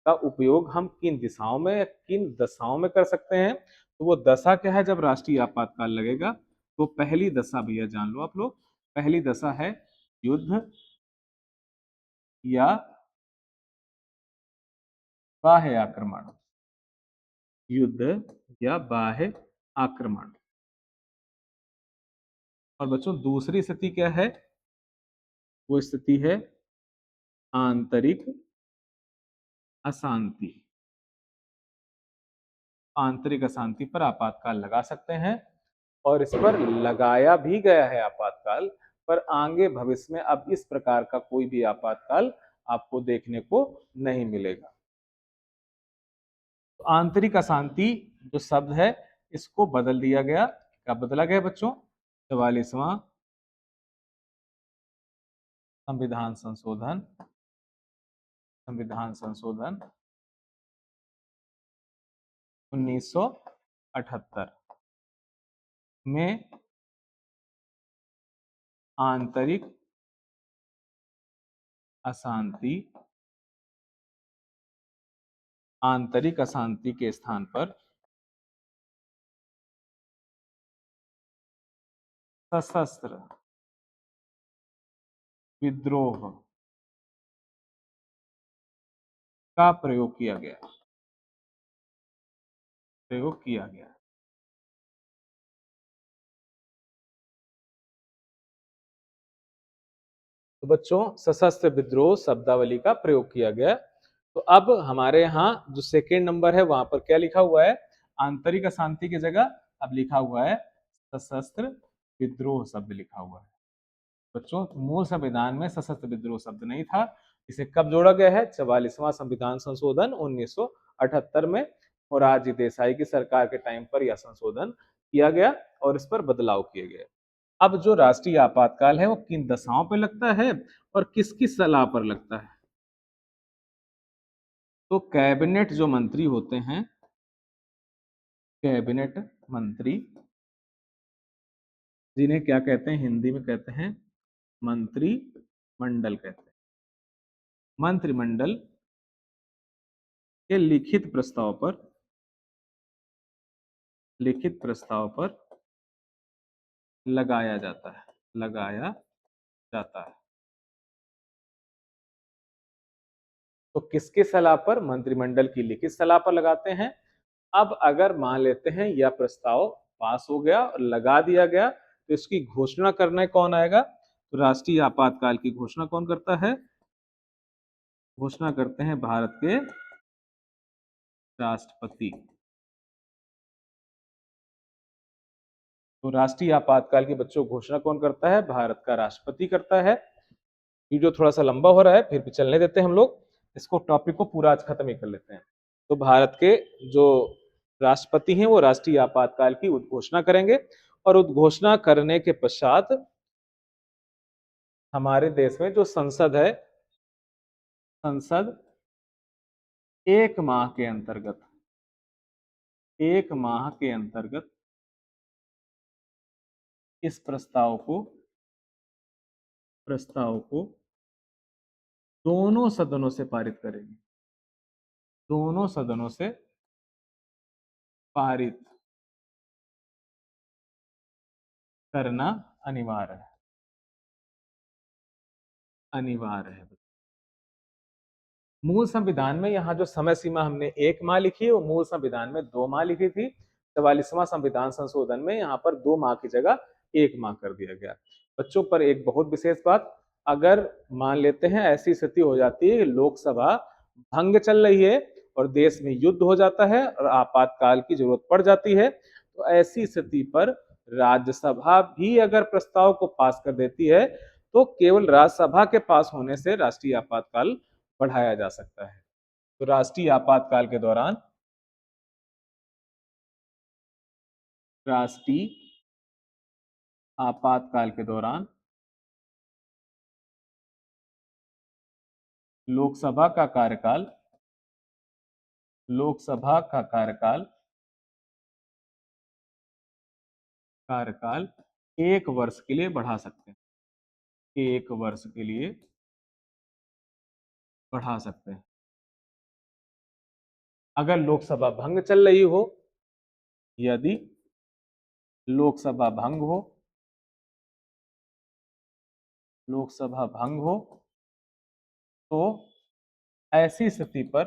का उपयोग हम किन दिशाओं में, किन दशाओं में कर सकते हैं। तो वो दशा क्या है जब राष्ट्रीय आपातकाल लगेगा, तो पहली दशा भैया जान लो आप लोग, पहली दशा है युद्ध या बाह्य आक्रमण। युद्ध या बाह्य आक्रमण। और बच्चों दूसरी स्थिति क्या है, वो स्थिति है आंतरिक अशांति। आंतरिक अशांति पर आपातकाल लगा सकते हैं, और इस पर लगाया भी गया है आपातकाल, पर आगे भविष्य में अब इस प्रकार का कोई भी आपातकाल आपको देखने को नहीं मिलेगा। तो आंतरिक अशांति जो शब्द है इसको बदल दिया गया। क्या बदला गया बच्चों, 44वां संविधान संशोधन, संविधान संशोधन 1978 में आंतरिक अशांति, आंतरिक अशांति के स्थान पर सशस्त्र विद्रोह का प्रयोग किया गया, प्रयोग किया गया। तो बच्चों सशस्त्र विद्रोह शब्दावली का प्रयोग किया गया। तो अब हमारे यहाँ जो सेकेंड नंबर है वहां पर क्या लिखा हुआ है, आंतरिक अशांति की जगह अब लिखा हुआ है सशस्त्र विद्रोह शब्द लिखा हुआ है। बच्चों मूल संविधान में सशस्त्र विद्रोह शब्द नहीं था, इसे कब जोड़ा गया है, 44वां संविधान संशोधन 1978 में। और आज देसाई की सरकार के टाइम पर यह संशोधन किया गया और इस पर बदलाव किए गए। अब जो राष्ट्रीय आपातकाल है वो किन दशाओं पर लगता है और किस किस सलाह पर लगता है, तो कैबिनेट जो मंत्री होते हैं, कैबिनेट मंत्री, जिन्हें क्या कहते हैं हिंदी में कहते हैं मंत्रिमंडल कहते हैं, मंत्रिमंडल के लिखित प्रस्ताव पर, लिखित प्रस्ताव पर लगाया जाता है, लगाया जाता है। तो किसकी सलाह पर? मंत्रिमंडल की लिखित सलाह पर लगाते हैं। अब अगर मान लेते हैं यह प्रस्ताव पास हो गया और लगा दिया गया, तो इसकी घोषणा करने कौन आएगा? तो राष्ट्रीय आपातकाल की घोषणा कौन करता है? घोषणा करते हैं भारत के राष्ट्रपति। तो राष्ट्रीय आपातकाल की बच्चों घोषणा कौन करता है? भारत का राष्ट्रपति करता है। वीडियो थोड़ा सा लंबा हो रहा है, फिर भी चलने देते हैं हम लोग, इसको टॉपिक को पूरा आज खत्म ही कर लेते हैं। तो भारत के जो राष्ट्रपति हैं वो राष्ट्रीय आपातकाल की उद्घोषणा करेंगे, और उद्घोषणा करने के पश्चात हमारे देश में जो संसद है, संसद 1 माह के अंतर्गत, 1 माह के अंतर्गत इस प्रस्ताव को दोनों सदनों से पारित करेगी। दोनों सदनों से पारित करना अनिवार्य है, अनिवार्य है। मूल संविधान में यहाँ जो समय सीमा हमने 1 माह लिखी है, वो मूल संविधान में 2 माह लिखी थी। 44वां संविधान संशोधन में यहाँ पर 2 माह की जगह 1 माह कर दिया गया। बच्चों पर एक बहुत विशेष बात, अगर मान लेते हैं ऐसी स्थिति हो जाती है कि लोकसभा भंग चल रही है और देश में युद्ध हो जाता है और आपातकाल की जरूरत पड़ जाती है, तो ऐसी स्थिति पर राज्यसभा भी अगर प्रस्ताव को पास कर देती है, तो केवल राज्यसभा के पास होने से राष्ट्रीय आपातकाल बढ़ाया जा सकता है। तो राष्ट्रीय आपातकाल के दौरान लोकसभा का कार्यकाल, लोकसभा का कार्यकाल 1 वर्ष के लिए बढ़ा सकते हैं, 1 वर्ष के लिए बढ़ा सकते हैं। अगर लोकसभा भंग चल रही हो, यदि लोकसभा भंग हो, लोकसभा भंग हो, तो ऐसी स्थिति पर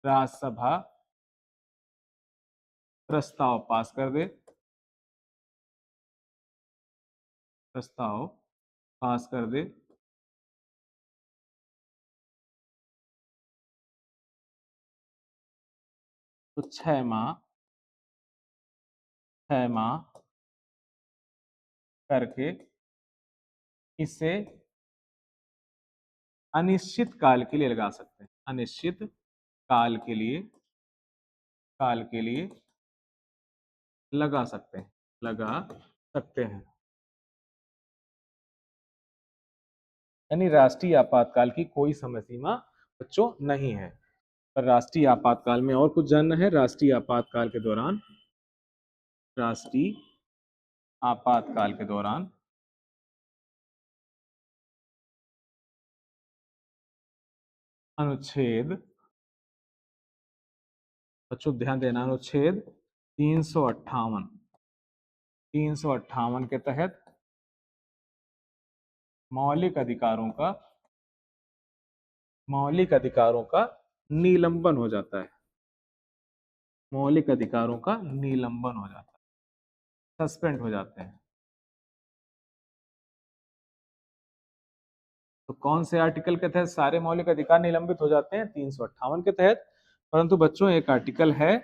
राज्यसभा प्रस्ताव पास कर दे, प्रस्ताव पास कर दे, तो 6 माह करके इसे अनिश्चित काल के लिए लगा सकते हैं, अनिश्चित काल के लिए लगा सकते हैं, लगा सकते हैं। यानी राष्ट्रीय आपातकाल की कोई समय सीमा बच्चों नहीं है। पर राष्ट्रीय आपातकाल में और कुछ जानना है। राष्ट्रीय आपातकाल के दौरान, राष्ट्रीय आपातकाल के दौरान अनुच्छेद, बच्चों ध्यान देना, अनुच्छेद 358, 358 के तहत मौलिक अधिकारों का निलंबन हो जाता है, मौलिक अधिकारों का निलंबन हो जाता है, सस्पेंड हो जाते हैं। तो कौन से आर्टिकल के तहत सारे मौलिक अधिकार निलंबित हो जाते हैं? 358 के तहत। परंतु बच्चों एक आर्टिकल है,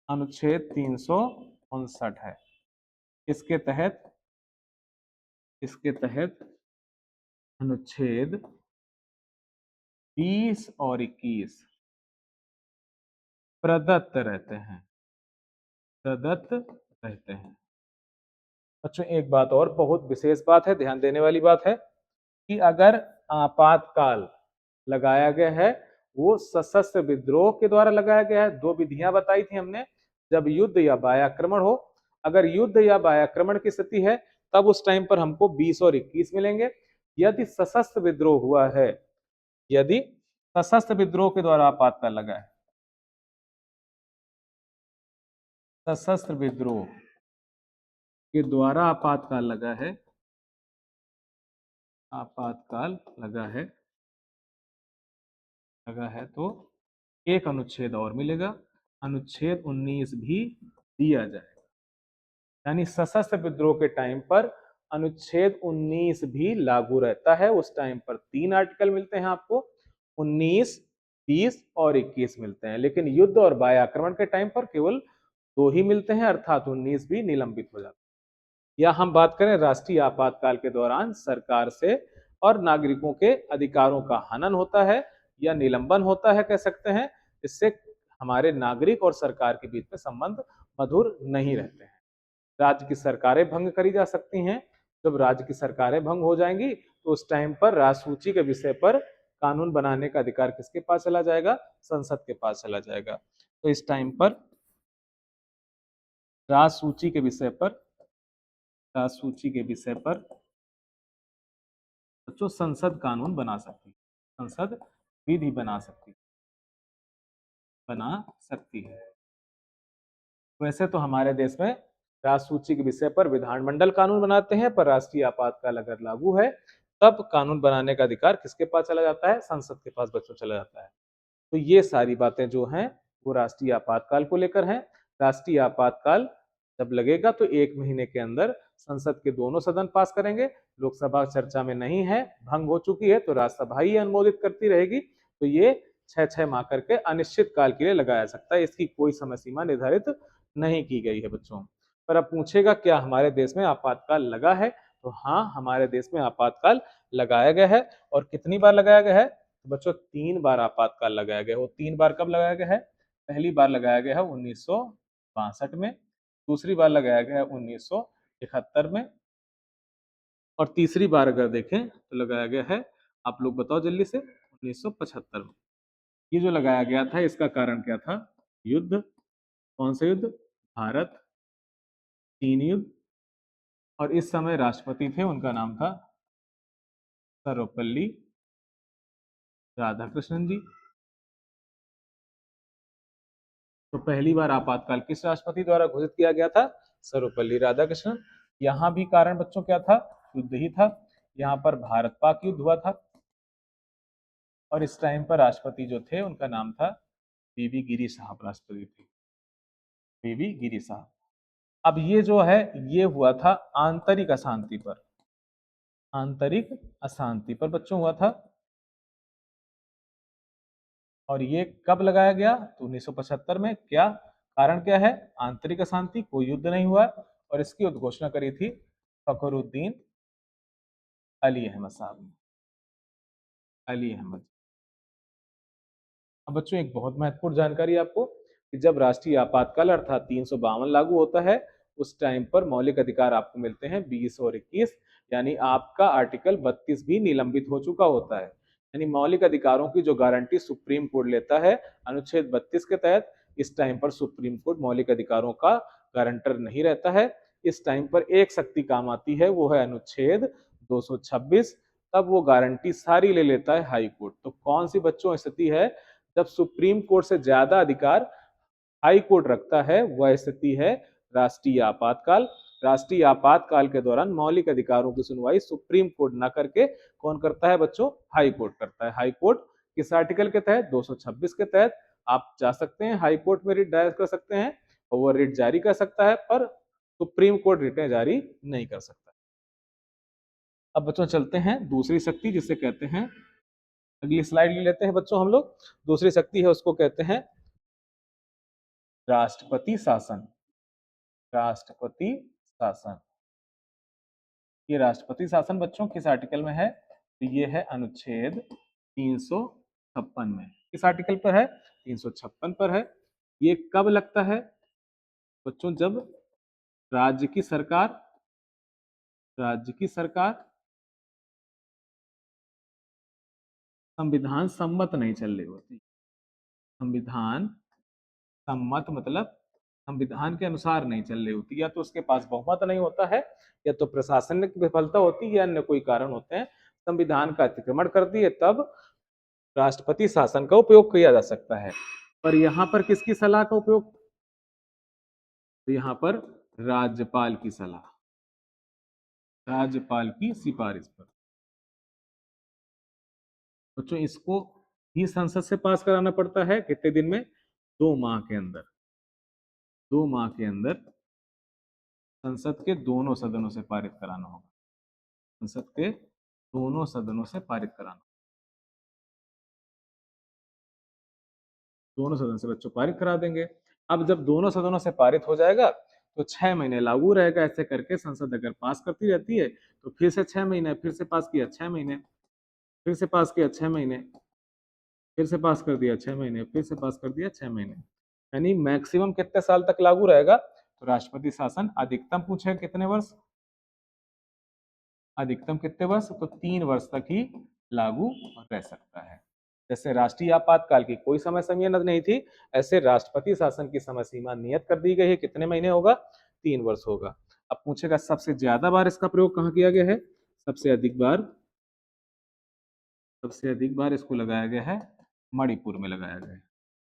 अनुच्छेद 359 है। इसके तहत, इसके तहत अनुच्छेद 20 और 21 प्रदत्त रहते हैं, प्रदत्त रहते हैं। बच्चों एक बात और बहुत विशेष बात है, ध्यान देने वाली बात है, कि अगर आपातकाल लगाया गया है, वो सशस्त्र विद्रोह के द्वारा लगाया गया है। 2 विधियां बताई थी हमने, जब युद्ध या बाह्याक्रमण हो। अगर युद्ध या बाह्याक्रमण की स्थिति है, तब उस टाइम पर हमको 20 और 21 मिलेंगे। यदि सशस्त्र विद्रोह हुआ है, यदि सशस्त्र विद्रोह के द्वारा आपातकाल लगा है, सशस्त्र विद्रोह के द्वारा आपातकाल लगा है, आपातकाल लगा है तो एक अनुच्छेद और मिलेगा, अनुच्छेद 19 भी दिया जाएगा। यानी सशस्त्र विद्रोह के टाइम पर अनुच्छेद 19 भी लागू रहता है। उस टाइम पर 3 आर्टिकल मिलते हैं आपको, 19, 20 और 21 मिलते हैं, लेकिन युद्ध और बाह्य आक्रमण के टाइम पर केवल 2 ही मिलते हैं, अर्थात 19 भी निलंबित हो जाता है। या हम बात करें राष्ट्रीय आपातकाल के दौरान सरकार से और नागरिकों के अधिकारों का हनन होता है या निलंबन होता है, कह सकते हैं। इससे हमारे नागरिक और सरकार के बीच में संबंध मधुर नहीं रहते हैं। राज्य की सरकारें भंग करी जा सकती हैं। जब राज्य की सरकारें भंग हो जाएंगी तो उस टाइम पर राजसूची के विषय पर कानून बनाने का अधिकार किसके पास चला जाएगा? संसद के पास चला जाएगा। तो इस टाइम पर राजसूची के विषय पर बच्चों संसद कानून बना सकती है, संसद विधि बना सकती है। वैसे तो हमारे देश में राजसूची के विषय पर विधानमंडल कानून बनाते हैं, पर राष्ट्रीय आपातकाल अगर लागू है तब कानून बनाने का अधिकार किसके पास चला जाता है? संसद के पास बच्चों चला जाता है। तो ये सारी बातें जो हैं वो राष्ट्रीय आपातकाल को लेकर हैं। राष्ट्रीय आपातकाल जब लगेगा तो 1 महीने के अंदर संसद के दोनों सदन पास करेंगे। लोकसभा चर्चा में नहीं है, भंग हो चुकी है, तो राज्यसभा ही अनुमोदित करती रहेगी। तो ये 6-6 माह करके अनिश्चित काल के लिए लगाया सकता है, इसकी कोई समय सीमा निर्धारित नहीं की गई है बच्चों। पर अब पूछेगा क्या हमारे देश में आपातकाल लगा है? तो हाँ, हमारे देश में आपातकाल लगाया गया है। और कितनी बार लगाया गया है? तो बच्चों 3 बार आपातकाल लगाया गया है। वो 3 बार कब लगाया गया है? पहली बार लगाया गया है 1962 में, दूसरी बार लगाया गया है 1971 में, और तीसरी बार अगर देखें तो लगाया गया है, आप लोग बताओ जल्दी से, 1975 में। ये जो लगाया गया था इसका कारण क्या था? युद्ध। कौन सा युद्ध? भारत चीन युद्ध। और इस समय राष्ट्रपति थे, उनका नाम था सर्वपल्ली राधाकृष्णन जी। तो पहली बार आपातकाल किस राष्ट्रपति द्वारा घोषित किया गया था? सर्वपल्ली राधाकृष्णन। यहाँ भी कारण बच्चों क्या था? युद्ध ही था। यहाँ पर भारत पाक युद्ध हुआ था, और इस टाइम पर राष्ट्रपति जो थे उनका नाम था बीबी गिरी साहब, राष्ट्रपति थे बीबी गिरी साहब। अब ये जो है ये हुआ था आंतरिक अशांति पर, आंतरिक अशांति पर बच्चों हुआ था। और ये कब लगाया गया? तो 1975 में। क्या कारण क्या है? आंतरिक अशांति, कोई युद्ध नहीं हुआ। और इसकी उद्घोषणा करी थी फखरुद्दीन अली अहमद साहब ने, अली अहमद। अब बच्चों एक बहुत महत्वपूर्ण जानकारी आपको, कि जब राष्ट्रीय आपातकाल अर्थात 352 लागू होता है उस टाइम पर मौलिक अधिकार आपको मिलते हैं 20 और 21। यानी आपका आर्टिकल 32 भी निलंबित हो चुका होता है। यानी मौलिक अधिकारों की जो गारंटी सुप्रीम कोर्ट लेता है अनुच्छेद 32 के तहत, इस टाइम पर सुप्रीम कोर्ट मौलिक अधिकारों का गारंटर नहीं रहता है। इस टाइम पर एक शक्ति काम आती है, वो है अनुच्छेद 226। तब वो गारंटी सारी ले लेता है हाई कोर्ट। तो कौन सी बच्चों स्थिति है जब सुप्रीम कोर्ट से ज्यादा अधिकार हाई कोर्ट रखता है? वह स्थिति है राष्ट्रीय आपातकाल। राष्ट्रीय आपातकाल के दौरान मौलिक अधिकारों की सुनवाई सुप्रीम कोर्ट ना करके कौन करता है बच्चों? हाई कोर्ट करता है। हाई कोर्ट किस आर्टिकल के तहत? 226 के तहत आप जा सकते हैं हाई कोर्ट में, रिट दायर कर सकते हैं, और वो रिट जारी कर सकता है, पर सुप्रीम कोर्ट रिटें जारी नहीं कर सकता। अब बच्चों चलते हैं दूसरी शक्ति जिसे कहते हैं, अगली स्लाइड ले लेते हैं बच्चों हम लोग। दूसरी शक्ति है उसको कहते हैं राष्ट्रपति शासन। राष्ट्रपति शासन। ये राष्ट्रपति शासन बच्चों किस आर्टिकल में है? तो ये है अनुच्छेद 356 में। किस आर्टिकल पर है? 356 पर है। ये कब लगता है बच्चों? जब राज्य की सरकार संविधान सम्मत नहीं चल रही होती। संविधान सम्मत मतलब संविधान के अनुसार नहीं चल रही होती, या तो उसके पास बहुमत नहीं होता है, या तो प्रशासनिक विफलता होती है, या अन्य कोई कारण होते हैं, संविधान का अतिक्रमण कर दिए, तब राष्ट्रपति शासन का उपयोग किया जा सकता है। पर यहाँ पर किसकी सलाह का उपयोग? तो यहाँ पर राज्यपाल की सलाह, राज्यपाल की सिफारिश पर। बच्चों इसको ही संसद से पास कराना पड़ता है कितने दिन में? 2 माह के अंदर। 2 माह के अंदर संसद के दोनों सदनों से पारित कराना होगा। संसद के दोनों सदनों से पारित कराना, दोनों सदन से बच्चों पारित करा देंगे। अब जब दोनों सदनों से पारित हो जाएगा तो 6 महीने लागू रहेगा। ऐसे करके संसद अगर पास करती रहती है तो फिर से 6 महीने, फिर से पास किया 6 महीने, फिर से पास किया 6 महीने, फिर से पास कर दिया 6 महीने, फिर से पास कर दिया 6 महीने, यानी मैक्सिमम कितने साल तक लागू रहेगा? तो राष्ट्रपति शासन अधिकतम पूछे कितने वर्ष, अधिकतम कितने वर्ष? तो 3 वर्ष तक ही लागू रह सकता है। जैसे राष्ट्रीय आपातकाल की कोई समय सीमा नहीं थी, ऐसे राष्ट्रपति शासन की समय सीमा नियत कर दी गई है। कितने महीने होगा? 3 वर्ष होगा। अब पूछेगा सबसे ज्यादा बार इसका प्रयोग कहाँ किया गया है? सबसे अधिक बार इसको लगाया गया है मणिपुर में लगाया गया है।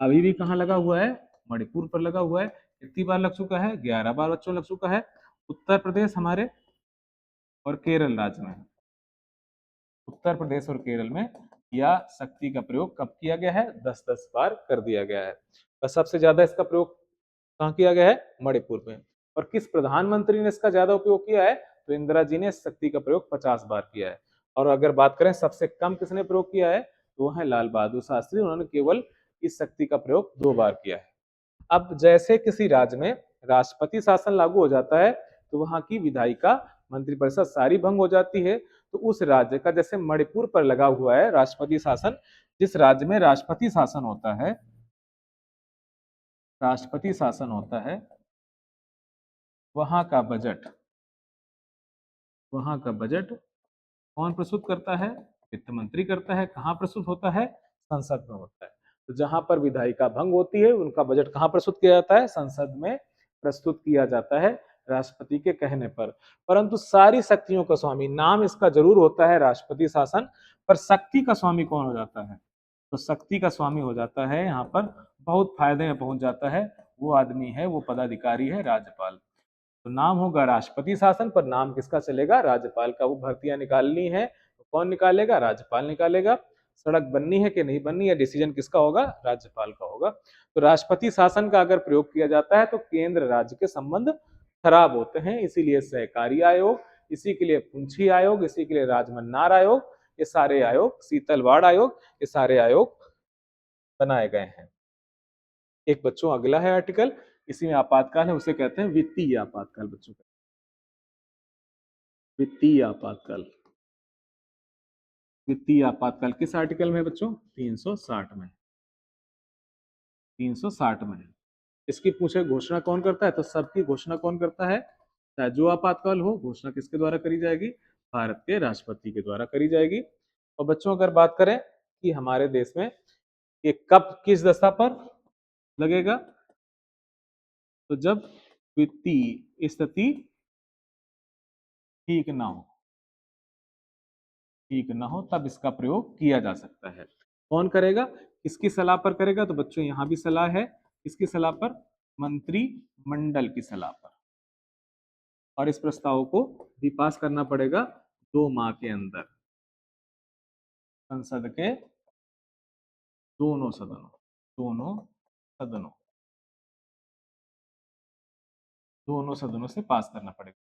अभी भी कहाँ लगा हुआ है? मणिपुर पर लगा हुआ है। कितनी बार लग चुका है? 11 बार बच्चों लग चुका है। उत्तर प्रदेश हमारे और केरल राज्य में, उत्तर प्रदेश और केरल में यह शक्ति का प्रयोग कब किया गया है? 10-10 बार कर दिया गया है। और सबसे ज्यादा इसका प्रयोग कहाँ किया गया है? मणिपुर में। और किस प्रधानमंत्री ने इसका ज्यादा उपयोग किया है? तो इंदिरा जी ने इस शक्ति का प्रयोग 50 बार किया है। और अगर बात करें सबसे कम किसने प्रयोग किया है, तो वो है लाल बहादुर शास्त्री। उन्होंने केवल इस शक्ति का प्रयोग 2 बार किया है। अब जैसे किसी राज्य में राष्ट्रपति शासन लागू हो जाता है तो वहां की विधायिका मंत्रिपरिषद सारी भंग हो जाती है। तो उस राज्य का, जैसे मणिपुर पर लगा हुआ है राष्ट्रपति शासन, जिस राज्य में राष्ट्रपति शासन होता है, राष्ट्रपति शासन होता है, वहां का बजट, वहां का बजट कौन प्रस्तुत करता है? वित्त मंत्री करता है। कहाँ प्रस्तुत होता है? संसद में होता है। तो जहां पर विधायिका भंग होती है उनका बजट कहाँ प्रस्तुत किया जाता है? संसद में प्रस्तुत किया जाता है राष्ट्रपति के कहने पर। परंतु सारी शक्तियों का स्वामी, नाम इसका जरूर होता है राष्ट्रपति शासन, पर शक्ति का स्वामी कौन हो जाता है? तो शक्ति का स्वामी हो जाता है यहाँ पर, बहुत फायदे में पहुंच जाता है, वो आदमी है, वो पदाधिकारी है राज्यपाल। तो नाम होगा राष्ट्रपति शासन, पर नाम किसका चलेगा? राज्यपाल का। वो भर्तियां निकालनी है तो कौन निकालेगा? राज्यपाल निकालेगा। सड़क बननी है कि नहीं बननी है, डिसीजन किसका होगा? राज्यपाल का होगा। तो राष्ट्रपति शासन का अगर प्रयोग किया जाता है तो केंद्र राज्य के संबंध खराब होते हैं। इसीलिए सहकारी आयोग, इसी के लिए पुंछी आयोग, इसी के लिए राजमन्नार आयोग, ये सारे आयोग, शीतलवाड़ आयोग, ये सारे आयोग बनाए गए हैं। एक बच्चों अगला है आर्टिकल, इसी में आपातकाल है, उसे कहते हैं वित्तीय आपातकाल। बच्चों का वित्तीय आपातकाल, वित्तीय आपातकाल किस आर्टिकल में बच्चों? 360 में, 360 में। इसकी पूछे घोषणा कौन करता है, तो सबकी घोषणा कौन करता है? चाहे जो आपातकाल हो, घोषणा किसके द्वारा करी जाएगी? भारत के राष्ट्रपति के द्वारा करी जाएगी। और बच्चों अगर बात करें कि हमारे देश में ये कब किस दशा पर लगेगा, तो जब वित्तीय स्थिति ठीक ना हो, ठीक ना हो तब इसका प्रयोग किया जा सकता है। कौन करेगा? किसकी सलाह पर करेगा? तो बच्चों यहां भी सलाह है, किसकी सलाह पर? मंत्रिमंडल की सलाह पर। और इस प्रस्ताव को भी पास करना पड़ेगा 2 माह के अंदर संसद के दोनों सदनों, दोनों सदनों, दोनों सदनों से पास करना पड़ेगा।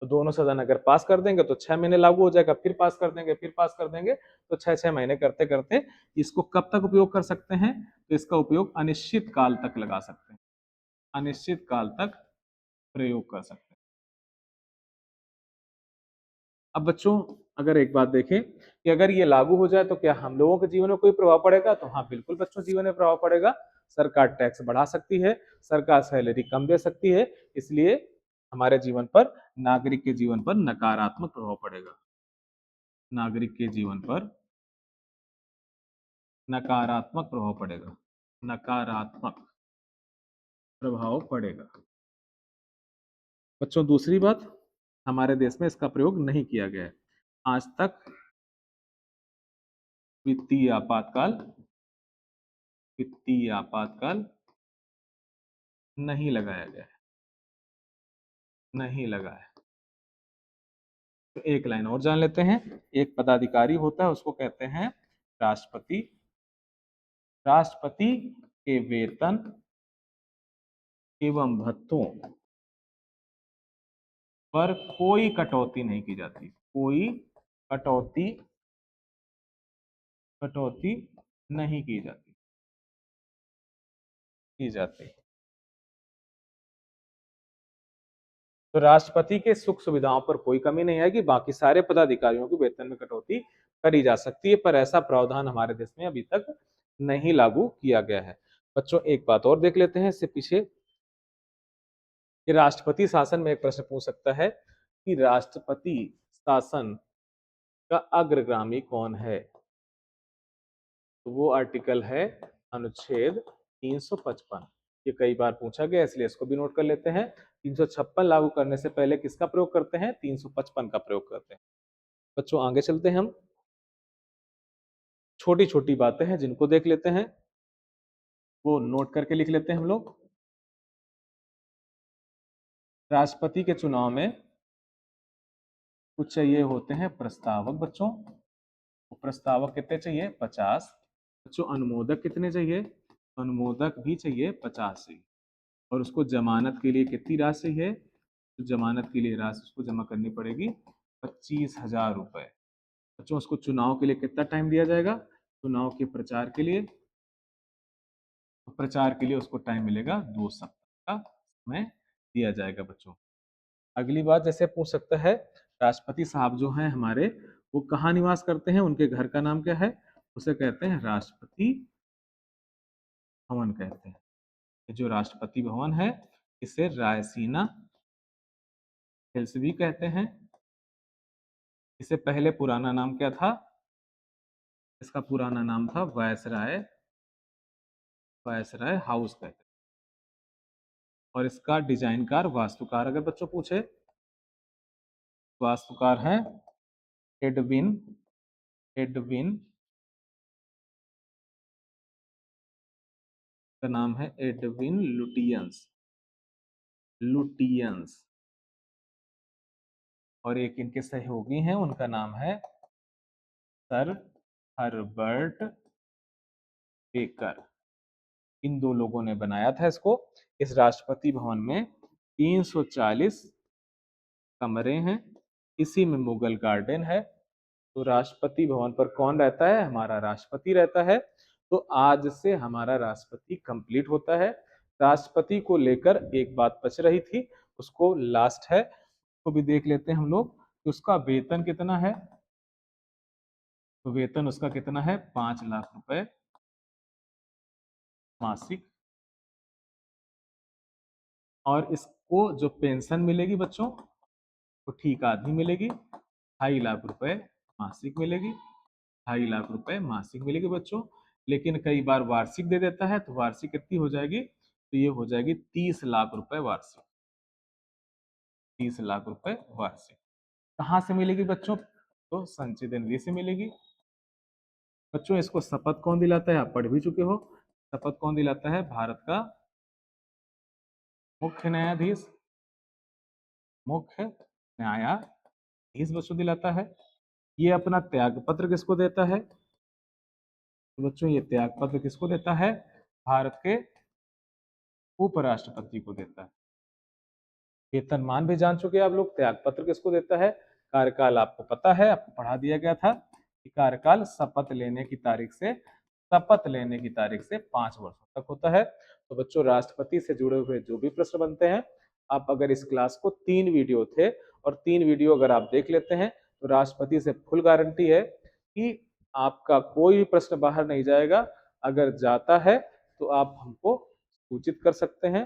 तो दोनों सदन अगर पास कर देंगे तो 6 महीने लागू हो जाएगा, फिर पास कर देंगे, फिर पास कर देंगे, तो 6-6 महीने करते करते इसको कब तक उपयोग कर सकते हैं? तो इसका उपयोग अनिश्चित काल तक लगा सकते हैं, अनिश्चित काल तक प्रयोग कर सकते हैं। अब बच्चों अगर एक बात देखें कि अगर ये लागू हो जाए तो क्या हम लोगों के जीवन में कोई प्रभाव पड़ेगा? तो हाँ बिल्कुल बच्चों, जीवन में प्रभाव पड़ेगा। सरकार टैक्स बढ़ा सकती है, सरकार सैलरी कम दे सकती है, इसलिए हमारे जीवन पर, नागरिक के जीवन पर नकारात्मक प्रभाव पड़ेगा। नागरिक के जीवन पर नकारात्मक प्रभाव पड़ेगा, नकारात्मक प्रभाव पड़ेगा। बच्चों दूसरी बात, हमारे देश में इसका प्रयोग नहीं किया गया है आज तक। वित्तीय आपातकाल, वित्तीय आपातकाल नहीं लगाया गया है, नहीं लगा है। तो एक लाइन और जान लेते हैं। एक पदाधिकारी होता है, उसको कहते हैं राष्ट्रपति राष्ट्रपति के वेतन एवं भत्तों पर कोई कटौती नहीं की जाती, कोई कटौती कटौती नहीं की जाती। तो राष्ट्रपति के सुख सुविधाओं पर कोई कमी नहीं आएगी, बाकी सारे पदाधिकारियों के वेतन में कटौती करी जा सकती है, पर ऐसा प्रावधान हमारे देश में अभी तक नहीं लागू किया गया है। बच्चों एक बात और देख लेते हैं इससे पीछे कि राष्ट्रपति शासन में एक प्रश्न पूछ सकता है कि राष्ट्रपति शासन का अग्रगामी कौन है। तो वो आर्टिकल है अनुच्छेद 355। ये कई बार पूछा गया इसलिए इसको भी नोट कर लेते हैं। 356 लागू करने से पहले किसका प्रयोग करते हैं? 355 का प्रयोग करते हैं। बच्चों आगे चलते हैं हम। छोटी छोटी बातें हैं जिनको देख लेते हैं, वो नोट करके लिख लेते हैं हम लोग। राष्ट्रपति के चुनाव में कुछ चाहिए होते हैं प्रस्तावक बच्चों। प्रस्तावक कितने चाहिए? 50। बच्चों अनुमोदक कितने चाहिए? अनुमोदक भी चाहिए 50 चाहिए। और उसको जमानत के लिए कितनी राशि चाहिए? तो जमानत के लिए राशि उसको जमा करनी पड़ेगी 25,000 रुपए। बच्चों उसको चुनाव के लिए कितना टाइम दिया जाएगा? चुनाव के प्रचार के लिए उसको टाइम मिलेगा 2 सप्ताह का समय दिया जाएगा बच्चों। अगली बात जैसे पूछ सकता है राष्ट्रपति साहब जो हैं हमारे, वो कहाँ निवास करते हैं? उनके घर का नाम क्या है? उसे कहते हैं राष्ट्रपति भवन कहते हैं। जो राष्ट्रपति भवन है इसे रायसीना हिल्स भी कहते हैं। इससे पहले पुराना नाम क्या था? इसका पुराना नाम था वायसराय हाउस कहते हैं। और इसका डिजाइनकार वास्तुकार अगर बच्चों पूछे, वास्तुकार है एडविन एडविन का नाम है एडविन लुटियंस। और एक इनके सहयोगी हैं, उनका नाम है सर हर्बर्ट बेकर। इन दो लोगों ने बनाया था इसको। इस राष्ट्रपति भवन में 340 कमरे हैं। इसी में मुगल गार्डन है। तो राष्ट्रपति भवन पर कौन रहता है? हमारा राष्ट्रपति रहता है। तो आज से हमारा राष्ट्रपति कंप्लीट होता है। राष्ट्रपति को लेकर एक बात बच रही थी, उसको लास्ट है, उसको भी देख लेते हैं हम लोग कि उसका वेतन कितना है। तो वेतन उसका कितना है? 5 लाख रुपए मासिक। और इसको जो पेंशन मिलेगी बच्चों, तो ठीक आधी मिलेगी, 2.5 लाख रुपए मासिक मिलेगी। 2.5 लाख रुपए मासिक मिलेगी बच्चों। लेकिन कई बार वार्षिक दे देता है, तो वार्षिक कितनी हो जाएगी? तो ये हो जाएगी 30 लाख रुपए वार्षिक। 30 लाख रुपए वार्षिक कहाँ से मिलेगी बच्चों? तो संचित निधि से मिलेगी। बच्चों इसको शपथ कौन दिलाता है? आप पढ़ भी चुके हो। शपथ कौन दिलाता है? भारत का मुख्य न्यायाधीश बच्चों दिलाता है। ये अपना त्याग पत्र किसको देता है? तो बच्चों ये त्याग पत्र किसको देता है? भारत के उपराष्ट्रपति को देता है। वेतनमान भी जान चुके हैं आप लोग। त्याग पत्र किसको देता है? कार्यकाल आपको पता है, आपको पढ़ा दिया गया था कि कार्यकाल शपथ लेने की तारीख से 5 वर्षों तक होता है। तो बच्चों राष्ट्रपति से जुड़े हुए जो भी प्रश्न बनते हैं, आप अगर इस क्लास को 3 वीडियो थे और 3 वीडियो अगर आप देख लेते हैं, तो राष्ट्रपति से फुल गारंटी है कि आपका कोई भी प्रश्न बाहर नहीं जाएगा। अगर जाता है तो आप हमको सूचित कर सकते हैं।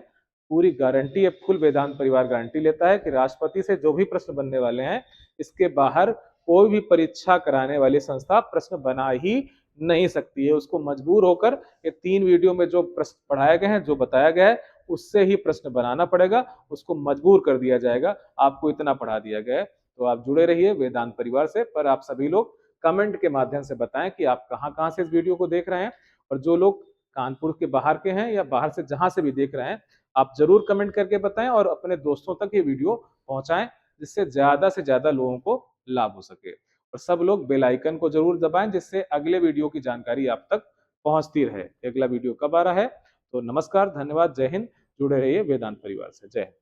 पूरी गारंटी है, फुल वेदांत परिवार गारंटी लेता है कि राष्ट्रपति से जो भी प्रश्न बनने वाले हैं, इसके बाहर कोई भी परीक्षा कराने वाली संस्था प्रश्न बना ही नहीं सकती है। उसको मजबूर होकर ये 3 वीडियो में जो प्रश्न पढ़ाए गए हैं, जो बताया गया है, उससे ही प्रश्न बनाना पड़ेगा। उसको मजबूर कर दिया जाएगा। आपको इतना पढ़ा दिया गया है। तो आप जुड़े रहिए वेदांत परिवार से। पर आप सभी लोग कमेंट के माध्यम से बताएं कि आप कहाँ कहाँ से इस वीडियो को देख रहे हैं। और जो लोग कानपुर के बाहर के हैं या बाहर से जहां से भी देख रहे हैं, आप जरूर कमेंट करके बताएं और अपने दोस्तों तक ये वीडियो पहुंचाएं, जिससे ज्यादा से ज्यादा लोगों को लाभ हो सके। और सब लोग बेल आइकन को जरूर दबाएं, जिससे अगले वीडियो की जानकारी आप तक पहुंचती रहे। अगला वीडियो कब आ रहा है? तो नमस्कार, धन्यवाद, जय हिंद। जुड़े रहिए वेदांत परिवार से। जय हिंद।